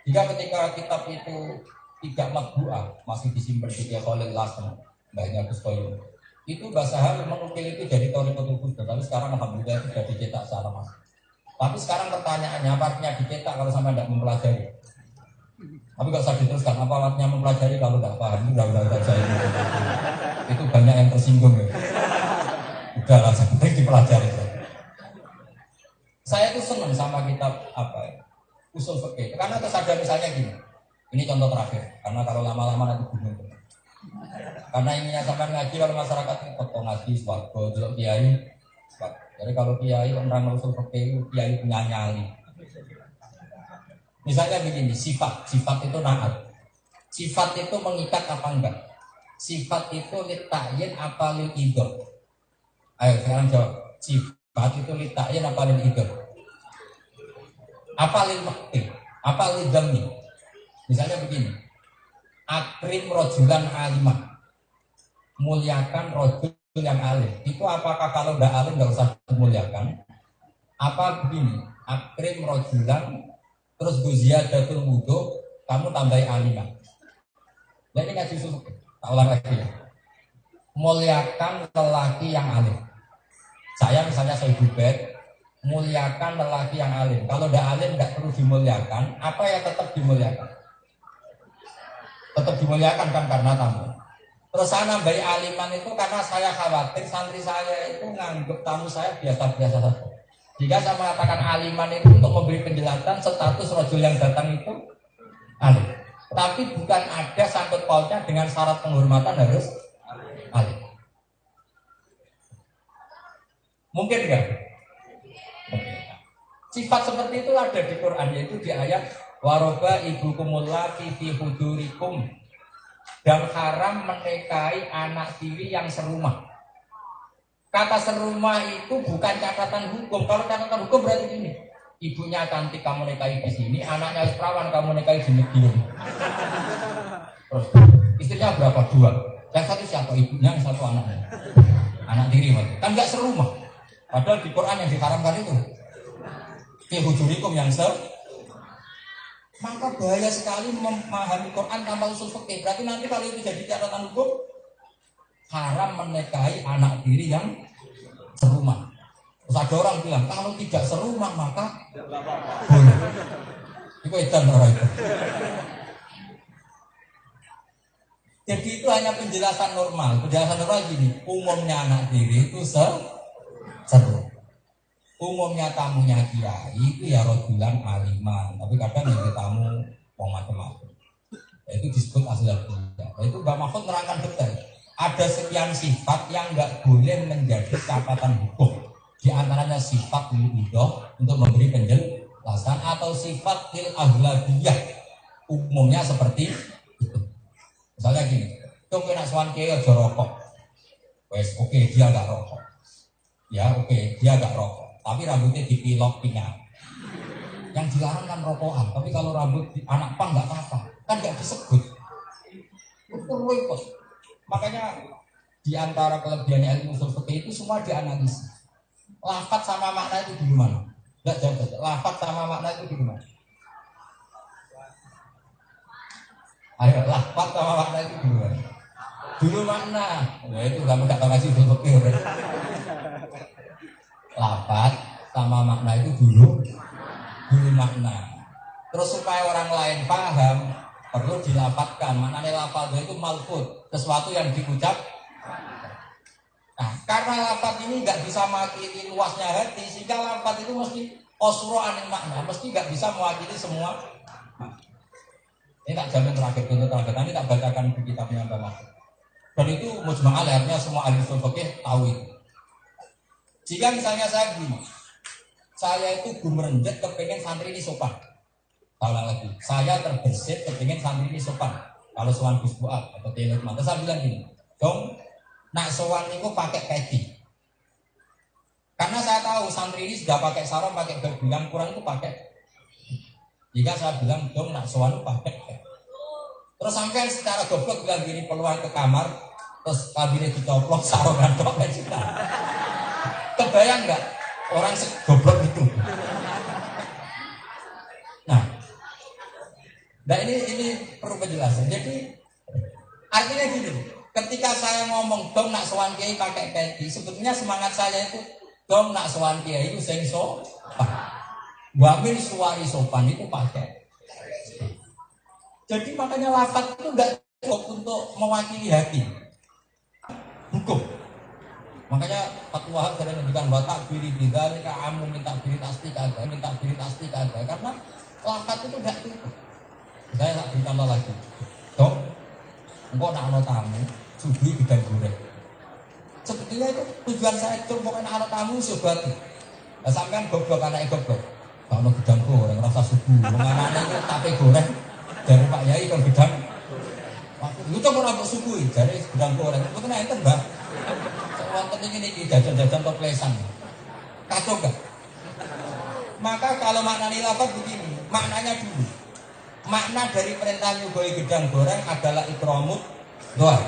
Jika ketika kitab itu tidak matbu'ah, masih disimpan di Khalil Lasem, Mbaknya Kustoyo, itu bahasa menukil itu jadi Thariqatul Kubra. Tapi sekarang alhamdulillah itu sudah dicetak secara massal. Tapi sekarang pertanyaannya, apa artinya dicetak kalau sampai tidak mempelajari? Tapi gak usah diteruskan, apa artinya mempelajari kalau tidak paham? Udah saja itu banyak yang tersinggung ya. Udah lah, penting dipelajari. Saya tuh senang sama kitab apa ya, usul fikih. Karena terus ada misalnya gini, ini contoh terakhir. Karena kalau lama-lama nanti bingung. Karena ininya sampai ngaji kalau masyarakat ini foto ngaji, swarga, jelok kiai. Jadi kalau kiai orang usul fikih, kiai punya nyali. Misalnya begini, sifat itu naat. Sifat itu mengikat apa enggak? Sifat itu litayin apa lil idhah? Ayo sekarang jawab. Sifat itu litayin apa lil idhah? Apa lil makti? Apa lil dhammi? Misalnya begini. Akrim rojulan alimah. Muliakan rojul yang alim. Itu apakah kalau enggak alim enggak usah dimuliakan? Apa begini? Akrim rojulan terus ziyadatul wudu, kamu tambahi alimah. Jadi ngaji susu, tak ulang lagi. Muliakan lelaki yang alim. Saya misalnya saya Bubet, muliakan lelaki yang alim. Kalau tidak alim tidak perlu dimuliakan. Apa yang tetap dimuliakan? Tetap dimuliakan kan karena tamu. Terus saya nambahi aliman itu karena saya khawatir santri saya itu nganggep tamu saya biasa-biasa saja. Jika saya mengatakan aliman itu untuk memberi penjelasan status rojul yang datang itu alim. Tapi bukan ada sangkut pautnya dengan syarat penghormatan harus alim. Mungkin enggak? Sifat seperti itu ada di Quran, yaitu di ayat waroba ibukumul lati fi hudurikum, dan haram menikahi anak tiri yang serumah. Kata serumah itu bukan catatan hukum. Kalau catatan hukum berarti gini, ibunya cantik kamu nikahi di sini, anaknya perawan kamu nikahi di Medion. Terus istrinya berapa? 2. Yang satu siapa? Ibunya, yang satu anaknya. Anak tiri kan nggak serumah. Padahal di Quran yang diharamkan itu fi hujurikum yang maka bahaya sekali memahami Quran tanpa usul fikih. Berarti nanti kalau itu jadi catatan hukum, haram menikahi anak tiri yang serumah. Terus ada orang bilang kalau tidak serumah maka boleh. Itu edan orang itu. Jadi itu hanya penjelasan normal. Penjelasan normal gini, umumnya anak tiri itu seru. Umumnya tamunya kiai itu ya rojulan aliman, tapi kadang yang tamu wong macam-macam. Itu disebut aslabiyah. Itu Mbak Mahfud menerangkan detail. Ada sekian sifat yang nggak boleh menjadi catatan hukum. Di antaranya sifat lidah untuk memberi penjelasan atau sifat til aghlabiyah. Umumnya seperti itu. Misalnya gini, tuh kena suan kiai aja rokok. Wes oke, dia nggak rokok. Ya oke, dia nggak rokok. Tapi rambutnya dipilok pingat. Yang dilarang kan rokokan. Tapi kalau rambut anak pang nggak apa-apa, kan nggak disebut. Itu repot. Makanya di antara kelebihan ilmu usul fikih itu semua dianalisis. Lafaz sama makna itu di mana? Nggak jauh. Lafaz sama makna itu di mana? Ayo, lafaz sama makna itu di mana? Dulu makna. Ya itu kamu nggak tahu ngasih usul fikih. Lafaz sama makna itu dulu makna. Terus supaya orang lain paham perlu dilapatkan. Maknanya lafaz itu malfuz, sesuatu yang diucap. Nah, karena lafaz ini nggak bisa mewakili luasnya hati, sehingga lafaz itu mesti qasru anil makna, mesti nggak bisa mewakili semua. Ini tak jamin terakhir, contoh terakhir. Nanti tak bacakan di kitabnya Mbak Mahfud. Dan itu mujma'al, artinya semua ahli usul fikih tahu itu. Jika misalnya saya gini, saya itu gumrenjet kepengen santri ini sopan. Tahu lagi, saya terbersit kepengen santri ini sopan. Kalau soal Gus Buat atau Telet Mata, saya bilang gini, dong nak sowan niku pakai peci. Karena saya tahu santri ini sudah pakai sarung, pakai bilang kurang itu pakai. Jika saya bilang dong nak sowan pakai peci. Terus sampai secara goblok bilang gini peluang ke kamar, terus kabinet dicoplok sarungan tok peci. Kebayang nggak orang segoblok itu? Nah ini perlu penjelasan. Jadi artinya gini, ketika saya ngomong dong nak sowan kiai pakai peci, sebetulnya semangat saya itu dong nak sowan kiai itu sing sopan. Wamin suwari sopan itu pakai. Jadi makanya lafaz itu enggak cukup untuk mewakili hati. Hukum. Makanya fatwa sering menunjukkan watak biri bidzalika amu minta biri tasdik ada, karena lafaz itu enggak cukup. Saya tak beri contoh lagi. Dok, engkau nak ada tamu, subuh gedang goreng. Sebetulnya itu tujuan saya itu pokoknya ada tamu sebatu. Nah, sampean goblok anak goblok. Kalau gedang goreng rasa subuh, menganaknya itu tape goreng dari Pak Yai ke gedang. Lu coba nambah subuh, dari gedang goreng. Itu kena enten mbak. Wonten ini jajan-jajan toplesan. Kacau gak? Maka kalau maknanya lafaz begini, maknanya dulu. Makna dari perintah nyugoi gedang goreng adalah ikramut doa.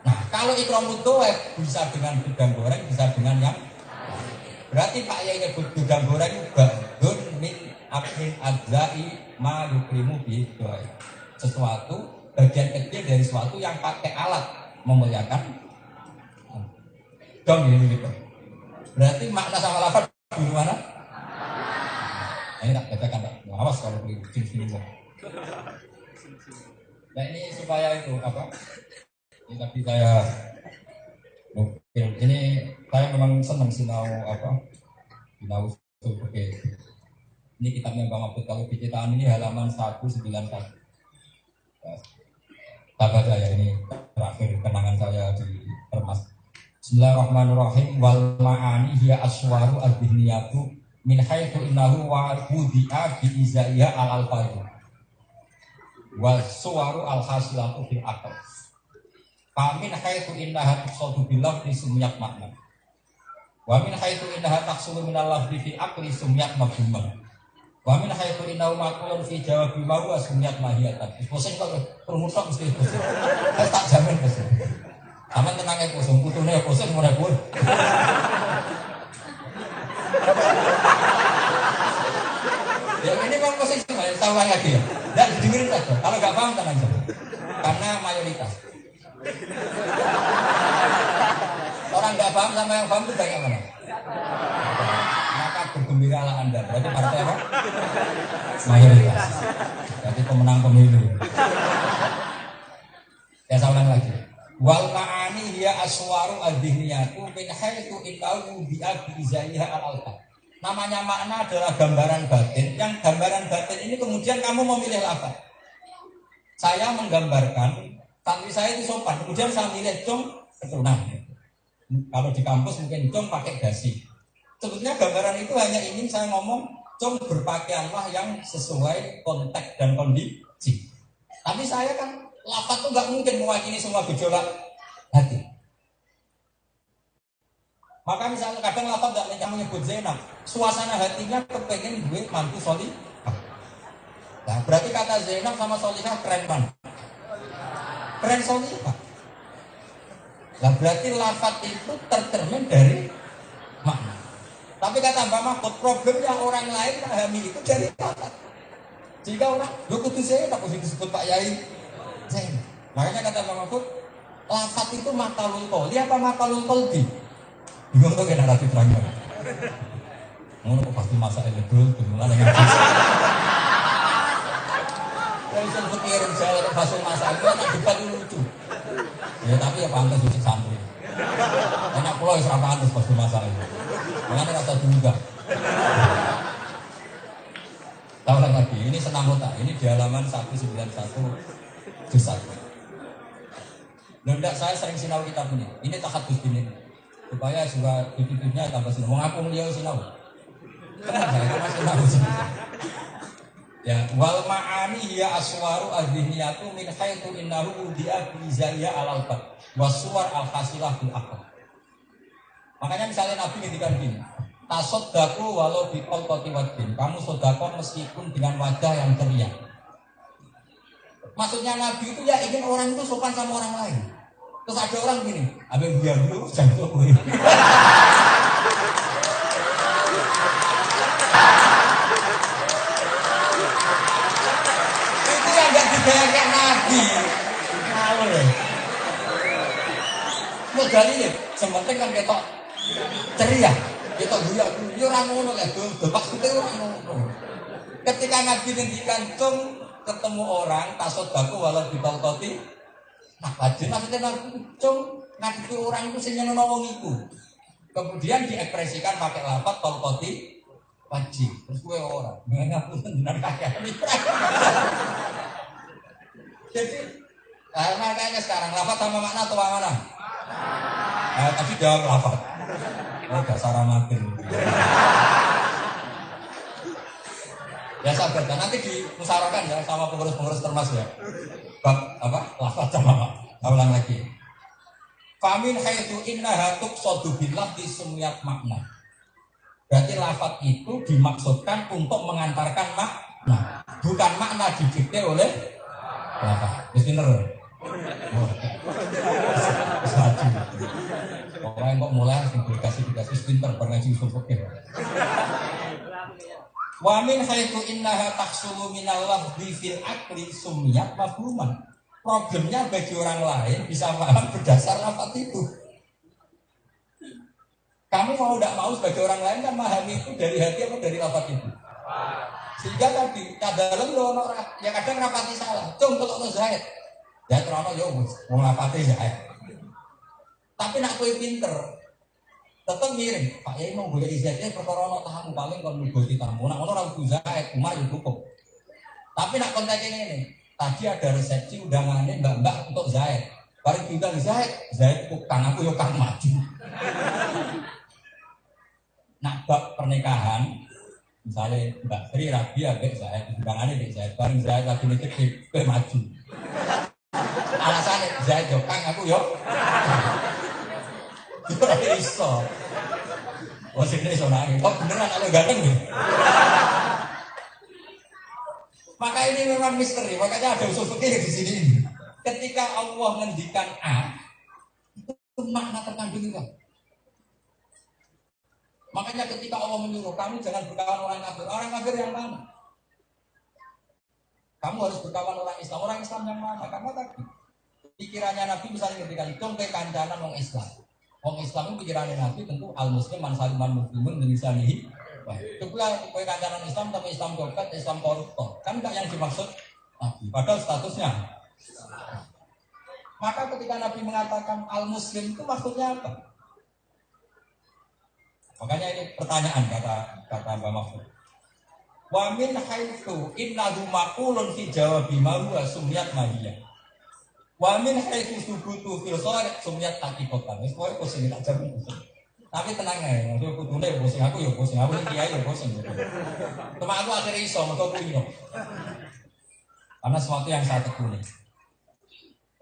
Nah, kalau ikramut doa bisa dengan gedang goreng, bisa dengan yang berarti Pak Yai nyebut gedang goreng ba'dun min abin adzai ma yukrimu bi doa. Sesuatu bagian kecil dari sesuatu yang pakai alat memuliakan. Dong ini gitu. Berarti makna sama lafaz di mana? Ini tak katakan tak, awas kalau beli sini. Nah ini supaya itu apa? Ini tadi saya, ini saya memang senang sinau apa? Sinau oke. Ini kitabnya Bang Abdul kalau penciptaan ini halaman 191. Sahabat saya ini terakhir kenangan saya di Termas. Bismillahirrahmanirrahim. Wal ma'ani hiya aswaru ad-dihniyatu min haitsu innahu wa wudi'a bi izaiha al-alfadhu wa suwaru al-hasilatu fil aql fa min haitsu innaha tuqsadu bil lafzi sumiyat makna wa min haitsu innaha taqsulu min al-lafzi fi aqli sumiyat mafhumah wa min haitsu innahu maqulun fi jawabi ma huwa sumiyat mahiyatan. Pusing kok rumusak mesti pusing. Tak jamin pusing. Aman tenang ya pusing, putune pusing mulai pun. Ya ini kan posisi saya ulang lagi ya. Dan dengerin saja. Kalau nggak paham tenang saja. Karena mayoritas. Orang nggak paham sama yang paham itu banyak mana? Maka bergembiralah Anda. Berarti partai apa? Mayoritas. Berarti pemenang pemilu. Ya saya ulang lagi. Wal ma'ani hiya aswaru ad-dihniyatu min haitsu innahu bi'a bi izaiha al-alfaz. Namanya makna adalah gambaran batin. Yang gambaran batin ini kemudian kamu memilih lafaz. Saya menggambarkan santri saya itu sopan. Kemudian saya milih cung keturunan. Kalau di kampus mungkin cung pakai dasi. Sebetulnya gambaran itu hanya ingin saya ngomong cung berpakaianlah yang sesuai konteks dan kondisi. Tapi saya kan lafaz itu nggak mungkin mewakili semua gejolak hati. Maka misalnya kadang lafaz tidak yang menyebut Zainab, suasana hatinya kepengen gue mantu solih. Nah, berarti kata Zainab sama Solihah keren kan? Keren Solihah. Nah, berarti lafaz itu tercermin dari makna. Tapi kata Mbak Mahfud, problemnya orang lain pahami itu dari lafaz. Jika orang, lu kudu Zainab, harus disebut Pak Yai Zainab. Makanya kata Mbak Mahfud, lafaz itu makalul qoli apa makalul qalbi? Bingung tuh kena rati terangnya. Ngono kok pasti masak elektron dimulai dengan kalau saya pikirin saya pasal masak itu nak debat lucu. Ya tapi ya pantas jadi santri. Enak pulau yang pantas pasti masak itu. Makanya rasa juga. Tahu lagi, ini senam otak. Ini di halaman 191 juz 1. Tidak, saya sering sinau kitab ini. Ini tahadus ini. Supaya juga bibit-bibitnya tambah sinau. Mau ngaku beliau sinau. Kenapa saya masih sinau? Ya, wal ma'ani hiya aswaru adziniyatu min haitsu innahu udi'a bi zaiya al-alfat wasuwar al-hasilah bil aql. Makanya misalnya Nabi ngendikan gini, tasaddaku walau bi qalqati wadin. Kamu sedekah meskipun dengan wajah yang ceria. Maksudnya Nabi itu ya ingin orang itu sopan sama orang lain. Terus ada orang gini, abang biar dulu jangan gue. Itu yang gak dibayangkan Nabi. Tahu ya. Modal ini, sementing kan ketok ceria, ketok guya orang ngono lah, maksudnya orang ngono. Ketika Nabi ngendikan ketemu orang tasodaku walau dibalkoti, nah wajib maksudnya Nabi orang itu sing nyenengno wong iku. Kemudian diekspresikan pakai lafaz balkoti wajib. Terus gue orang ngapunten benar kakek. Jadi makanya sekarang lafaz sama makna atau mana? Tapi jawab lafaz. Dasar amatir. Ya sabar, nanti dimusyawarahkan ya sama pengurus-pengurus termas ya. Bab apa? Lafaz sama apa? Ulang lagi. Famin haitsu innaha tuqsadu billah disumiyat makna. Berarti lafaz itu dimaksudkan untuk mengantarkan makna, bukan makna didikte oleh lafaz. Wis bener. Orang kok mulai dikasih pinter ngaji usul fikih. Wa min haitsu innaha tahsulu minal lafzi fil aqli sumiyat mafhuman. Problemnya bagi orang lain bisa paham berdasar lafaz itu. Kamu mau tidak mau sebagai orang lain kan memahami itu dari hati atau dari lafaz itu. Sehingga tadi kadang ya kadang rapati salah. Cung kalau Zaid. Ya terano yo wong lafate Zaid. Tapi nak kowe pinter tetep miring. Pak Yai mau golek Zaidnya perkara ana tamu paling kon nugoti tamu. Nak ngono ora kudu Zaid, umah yo cukup. Tapi nak konteks ini, tadi ada resepsi undangannya mbak-mbak untuk Zaid. Bareng diundang Zaid tukang aku yo kang maju. Nak bab pernikahan, misalnya Mbak Sri Rabi ambek Zaid, undangannya mbek Zaid, bareng Zaid lagi nitip kowe maju. Alasannya Zaid yo kang aku yo. Ora iso. Wong sing iso nangis. Kok beneran kalau ganteng nih? Maka ini memang misteri, makanya ada usul fikih di sini. Ketika Allah ngendikan A, itu makna terkandung itu. Makanya ketika Allah menyuruh kamu jangan berkawan orang kafir yang mana? Kamu harus berkawan orang Islam yang mana? Karena tadi pikirannya Nabi misalnya ketika itu ke kancanan orang Islam. Orang Islam itu pikirannya Nabi tentu al-muslim man saliman muslimun min lisanihi. Itu pula kowe kancanan Islam tapi Islam copet, Islam koruptor. Kan enggak yang dimaksud Nabi. Padahal statusnya. Maka ketika Nabi mengatakan al-muslim itu maksudnya apa? Makanya ini pertanyaan kata Mbak Mahfud. Wa min haitsu innahu maqulun fi jawabi ma huwa sumiyat mahiyah. Wa min haitsu subutu fil kharij sumiyat taqiqatan. Wis kowe pusing tak jawab. Tapi tenang ae, aku kudune pusing aku ya pusing, aku iki ae ya pusing. Cuma aku akhirnya iso mergo kuwi. Karena sesuatu yang saya tekuni.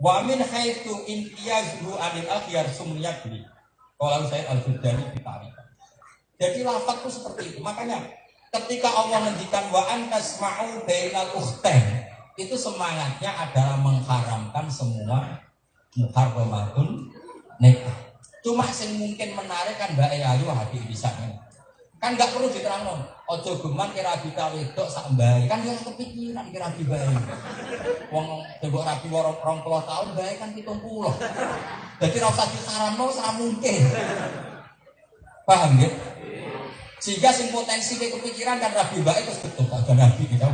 Wa min haitsu intiyazhu anil akhyar sumiyat bi. Kalau saya al-Fudani kita. Jadi lafaz itu seperti itu. Makanya ketika Allah menghentikan wa antasma'u bainal ukhtain, itu semangatnya adalah mengharamkan semua muharramatun nikah. Cuma sing mungkin menarik kan Mbak Ayu hati bisa kan nggak perlu diterangno. Ojo geman kira kita wedok sak mbae. Kan dia kepikiran kira di bae. Wong tembok rapi 20 tahun bae kan 70. Jadi ora usah disaramno ora mungkin. Paham ya? Sehingga sing potensi ke kepikiran kan rabi bae terus betul ada nabi kita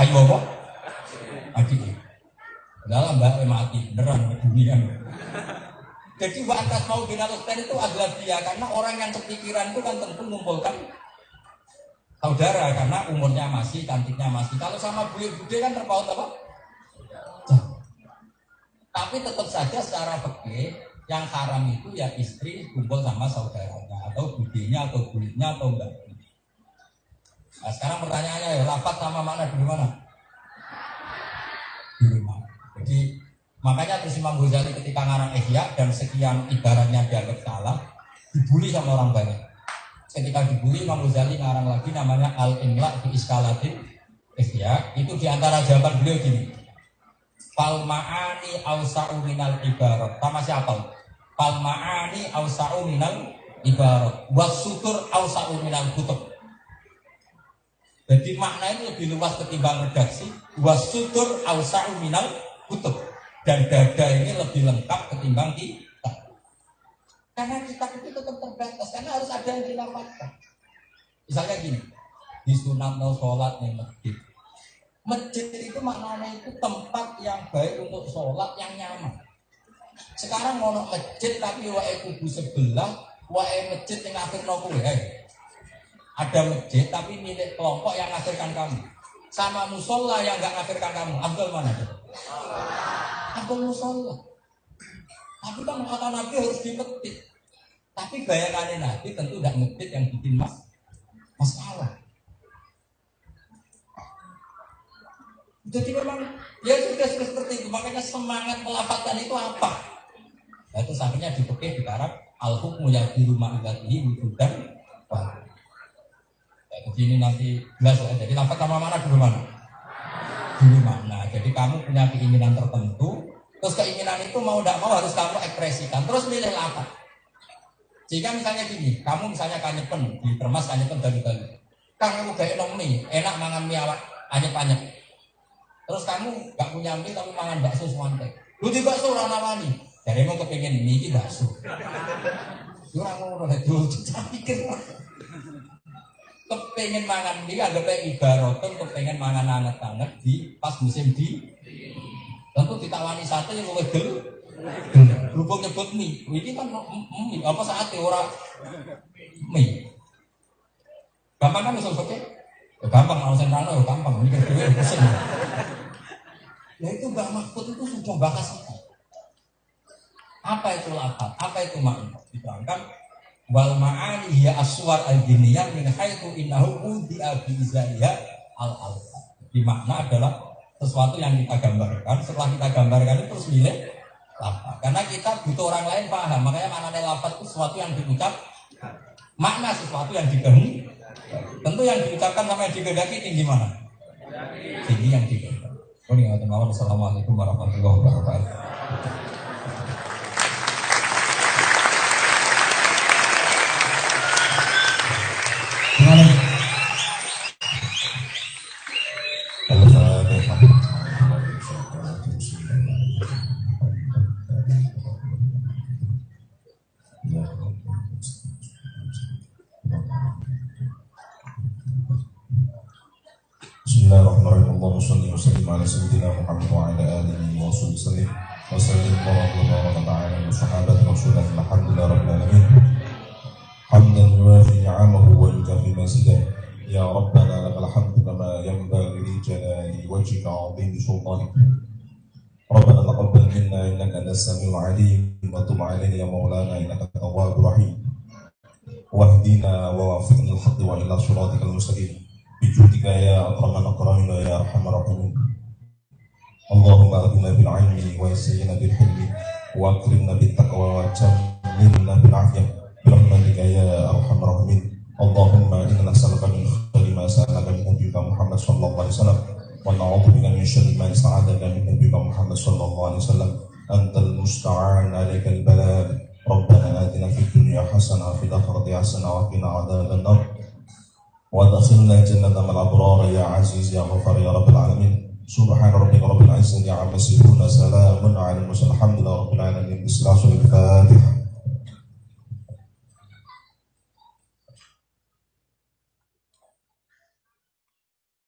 ayo apa? Adik. Dalam mbak mati beneran dunia. Jadi wa antas mau binalukten itu adalah dia karena orang yang kepikiran itu kan tentu mengumpulkan saudara karena umurnya masih, cantiknya masih. Kalau sama bude kan terpaut apa? Tapi tetap saja secara fikih yang haram itu ya istri kumpul sama saudaranya atau budenya atau bulitnya atau enggak. Nah, sekarang pertanyaannya ya, lafaz sama makna di mana? Di rumah. Jadi makanya terus Imam Ghazali ketika ngarang Ihya dan sekian ibaratnya dianggap salah, dibully sama orang banyak. Ketika dibully Imam Ghazali ngarang lagi namanya Al-Imla fi Iskalatin Ihya. Itu diantara jawaban beliau gini. Fal ma'ani awsa'u minal ibarat. Sama siapa? Fal ma'ani awsa'u minal ibarat. Wasutur awsa'u minal kutub. Jadi makna itu lebih luas ketimbang redaksi. Wasutur awsa'u minal kutub. Dan dada ini lebih lengkap ketimbang kita. Karena kitab itu tetap terbatas. Karena harus ada yang dilapatkan. Misalnya gini. Di sunat no sholat nih masjid. Masjid itu maknanya itu tempat yang baik untuk sholat yang nyaman. Sekarang mau masjid tapi wae kubu sebelah, wae masjid yang akhir nopo ada masjid tapi milik kelompok yang ngakhirkan kamu. Sama musola yang nggak ngakhirkan kamu. Abdul mana? Abdul musola. Tapi kan kata Nabi harus di masjid. Tapi bayangannya Nabi tentu tidak masjid yang bikin masalah. Jadi memang ya sudah seperti itu. Makanya semangat melafatkan itu apa? Nah, itu akhirnya dipekeh di Arab al-hukmu yadiru ma'ibadihi wujudan wa. Ya, begini nanti jelas ya. Jadi lafaz sama mana dulu mana? Dulu mana. Jadi kamu punya keinginan tertentu, terus keinginan itu mau tidak mau harus kamu ekspresikan. Terus milih lafaz. Jika misalnya gini, kamu misalnya kanyepen di termas kanyepen dari-dari. Kamu gak enak mie, enak mangan mie awak anyep-anyep. Terus kamu gak punya mie tapi mangan bakso suwante. Lu di bakso ora nawani. Jadi mau kepengin mie iki bakso. Ora ngono lek dulu pikir. Kepengen mangan mie agak ibaratkan kepengen mangan anget-anget di pas musim di. Tentu ditawani sate yang luwih gel. Berhubung nyebut mie. Ini kan mie apa sate ora mie. Gampang kan usul oke? Ya gampang kalau sentralno ya gampang mikir dhewe pusing. Ya itu Mbak Mahfud itu sudah bakas itu. Apa itu lafaz? Apa itu makna? Diterangkan wal ma'ani hiya aswar al-jiniyah min haitsu innahu udi'a bi izaiha al-alfa. Di makna adalah sesuatu yang kita gambarkan, setelah kita gambarkan itu terus milih lafaz. Karena kita butuh orang lain paham, makanya maknanya lafaz itu sesuatu yang diucap, makna sesuatu yang dikehendaki. Tentu yang diucapkan sama yang dikehendaki tinggi mana? Tinggi yang dikehendaki. Assalamualaikum warahmatullahi wabarakatuh. Bismillahirrahmanirrahim. Allahumma shalli wa sallim ala sayyidina Muhammad wa ala alihi wa sahbihi wa sallim wa ta'ala wa sahabati rasulullah alhamdulillah rabbil alamin. Hamdan yuwafi ni'amahu wa yukafi mazidah. Ya Rabbana lakal hamdu kama yanbaghi li jalali wajhika 'azimi sultanik. Rabbana taqabbal minna innaka antas samiul 'alim wa tub 'alaina ya maulana innaka tawwabur rahim. Wahdina wa waffiqna lil haqqi wa ila shiratikal mustaqim. Bijudika ya akraman akramin wa ya arhamar rahimin. Allahumma aghnina bil ilmi wa yassirna bil hilmi wa akrimna bit taqwa wa jammilna bil afiyah bi rahmatika ya arhamar rahimin. Allahumma inna nas'aluka min khairi ma sa'alaka min nabiyyika Muhammad sallallahu alaihi wasallam wa na'udzu bika min syarri ma sta'adaka min nabiyyika Muhammad sallallahu alaihi wasallam. Antal musta'an 'alaikal balagh. Rabbana atina fid dunya hasanah wa fil akhirati hasanah wa qina adzaban nar. وادخلنا جنة مع الأبرار يا عزيز يا غفار يا رب العالمين. سبحان ربك رب العزة عما يصفون سلام على المرسلين الحمد لله رب العالمين. بسم الله الرحمن الرحيم.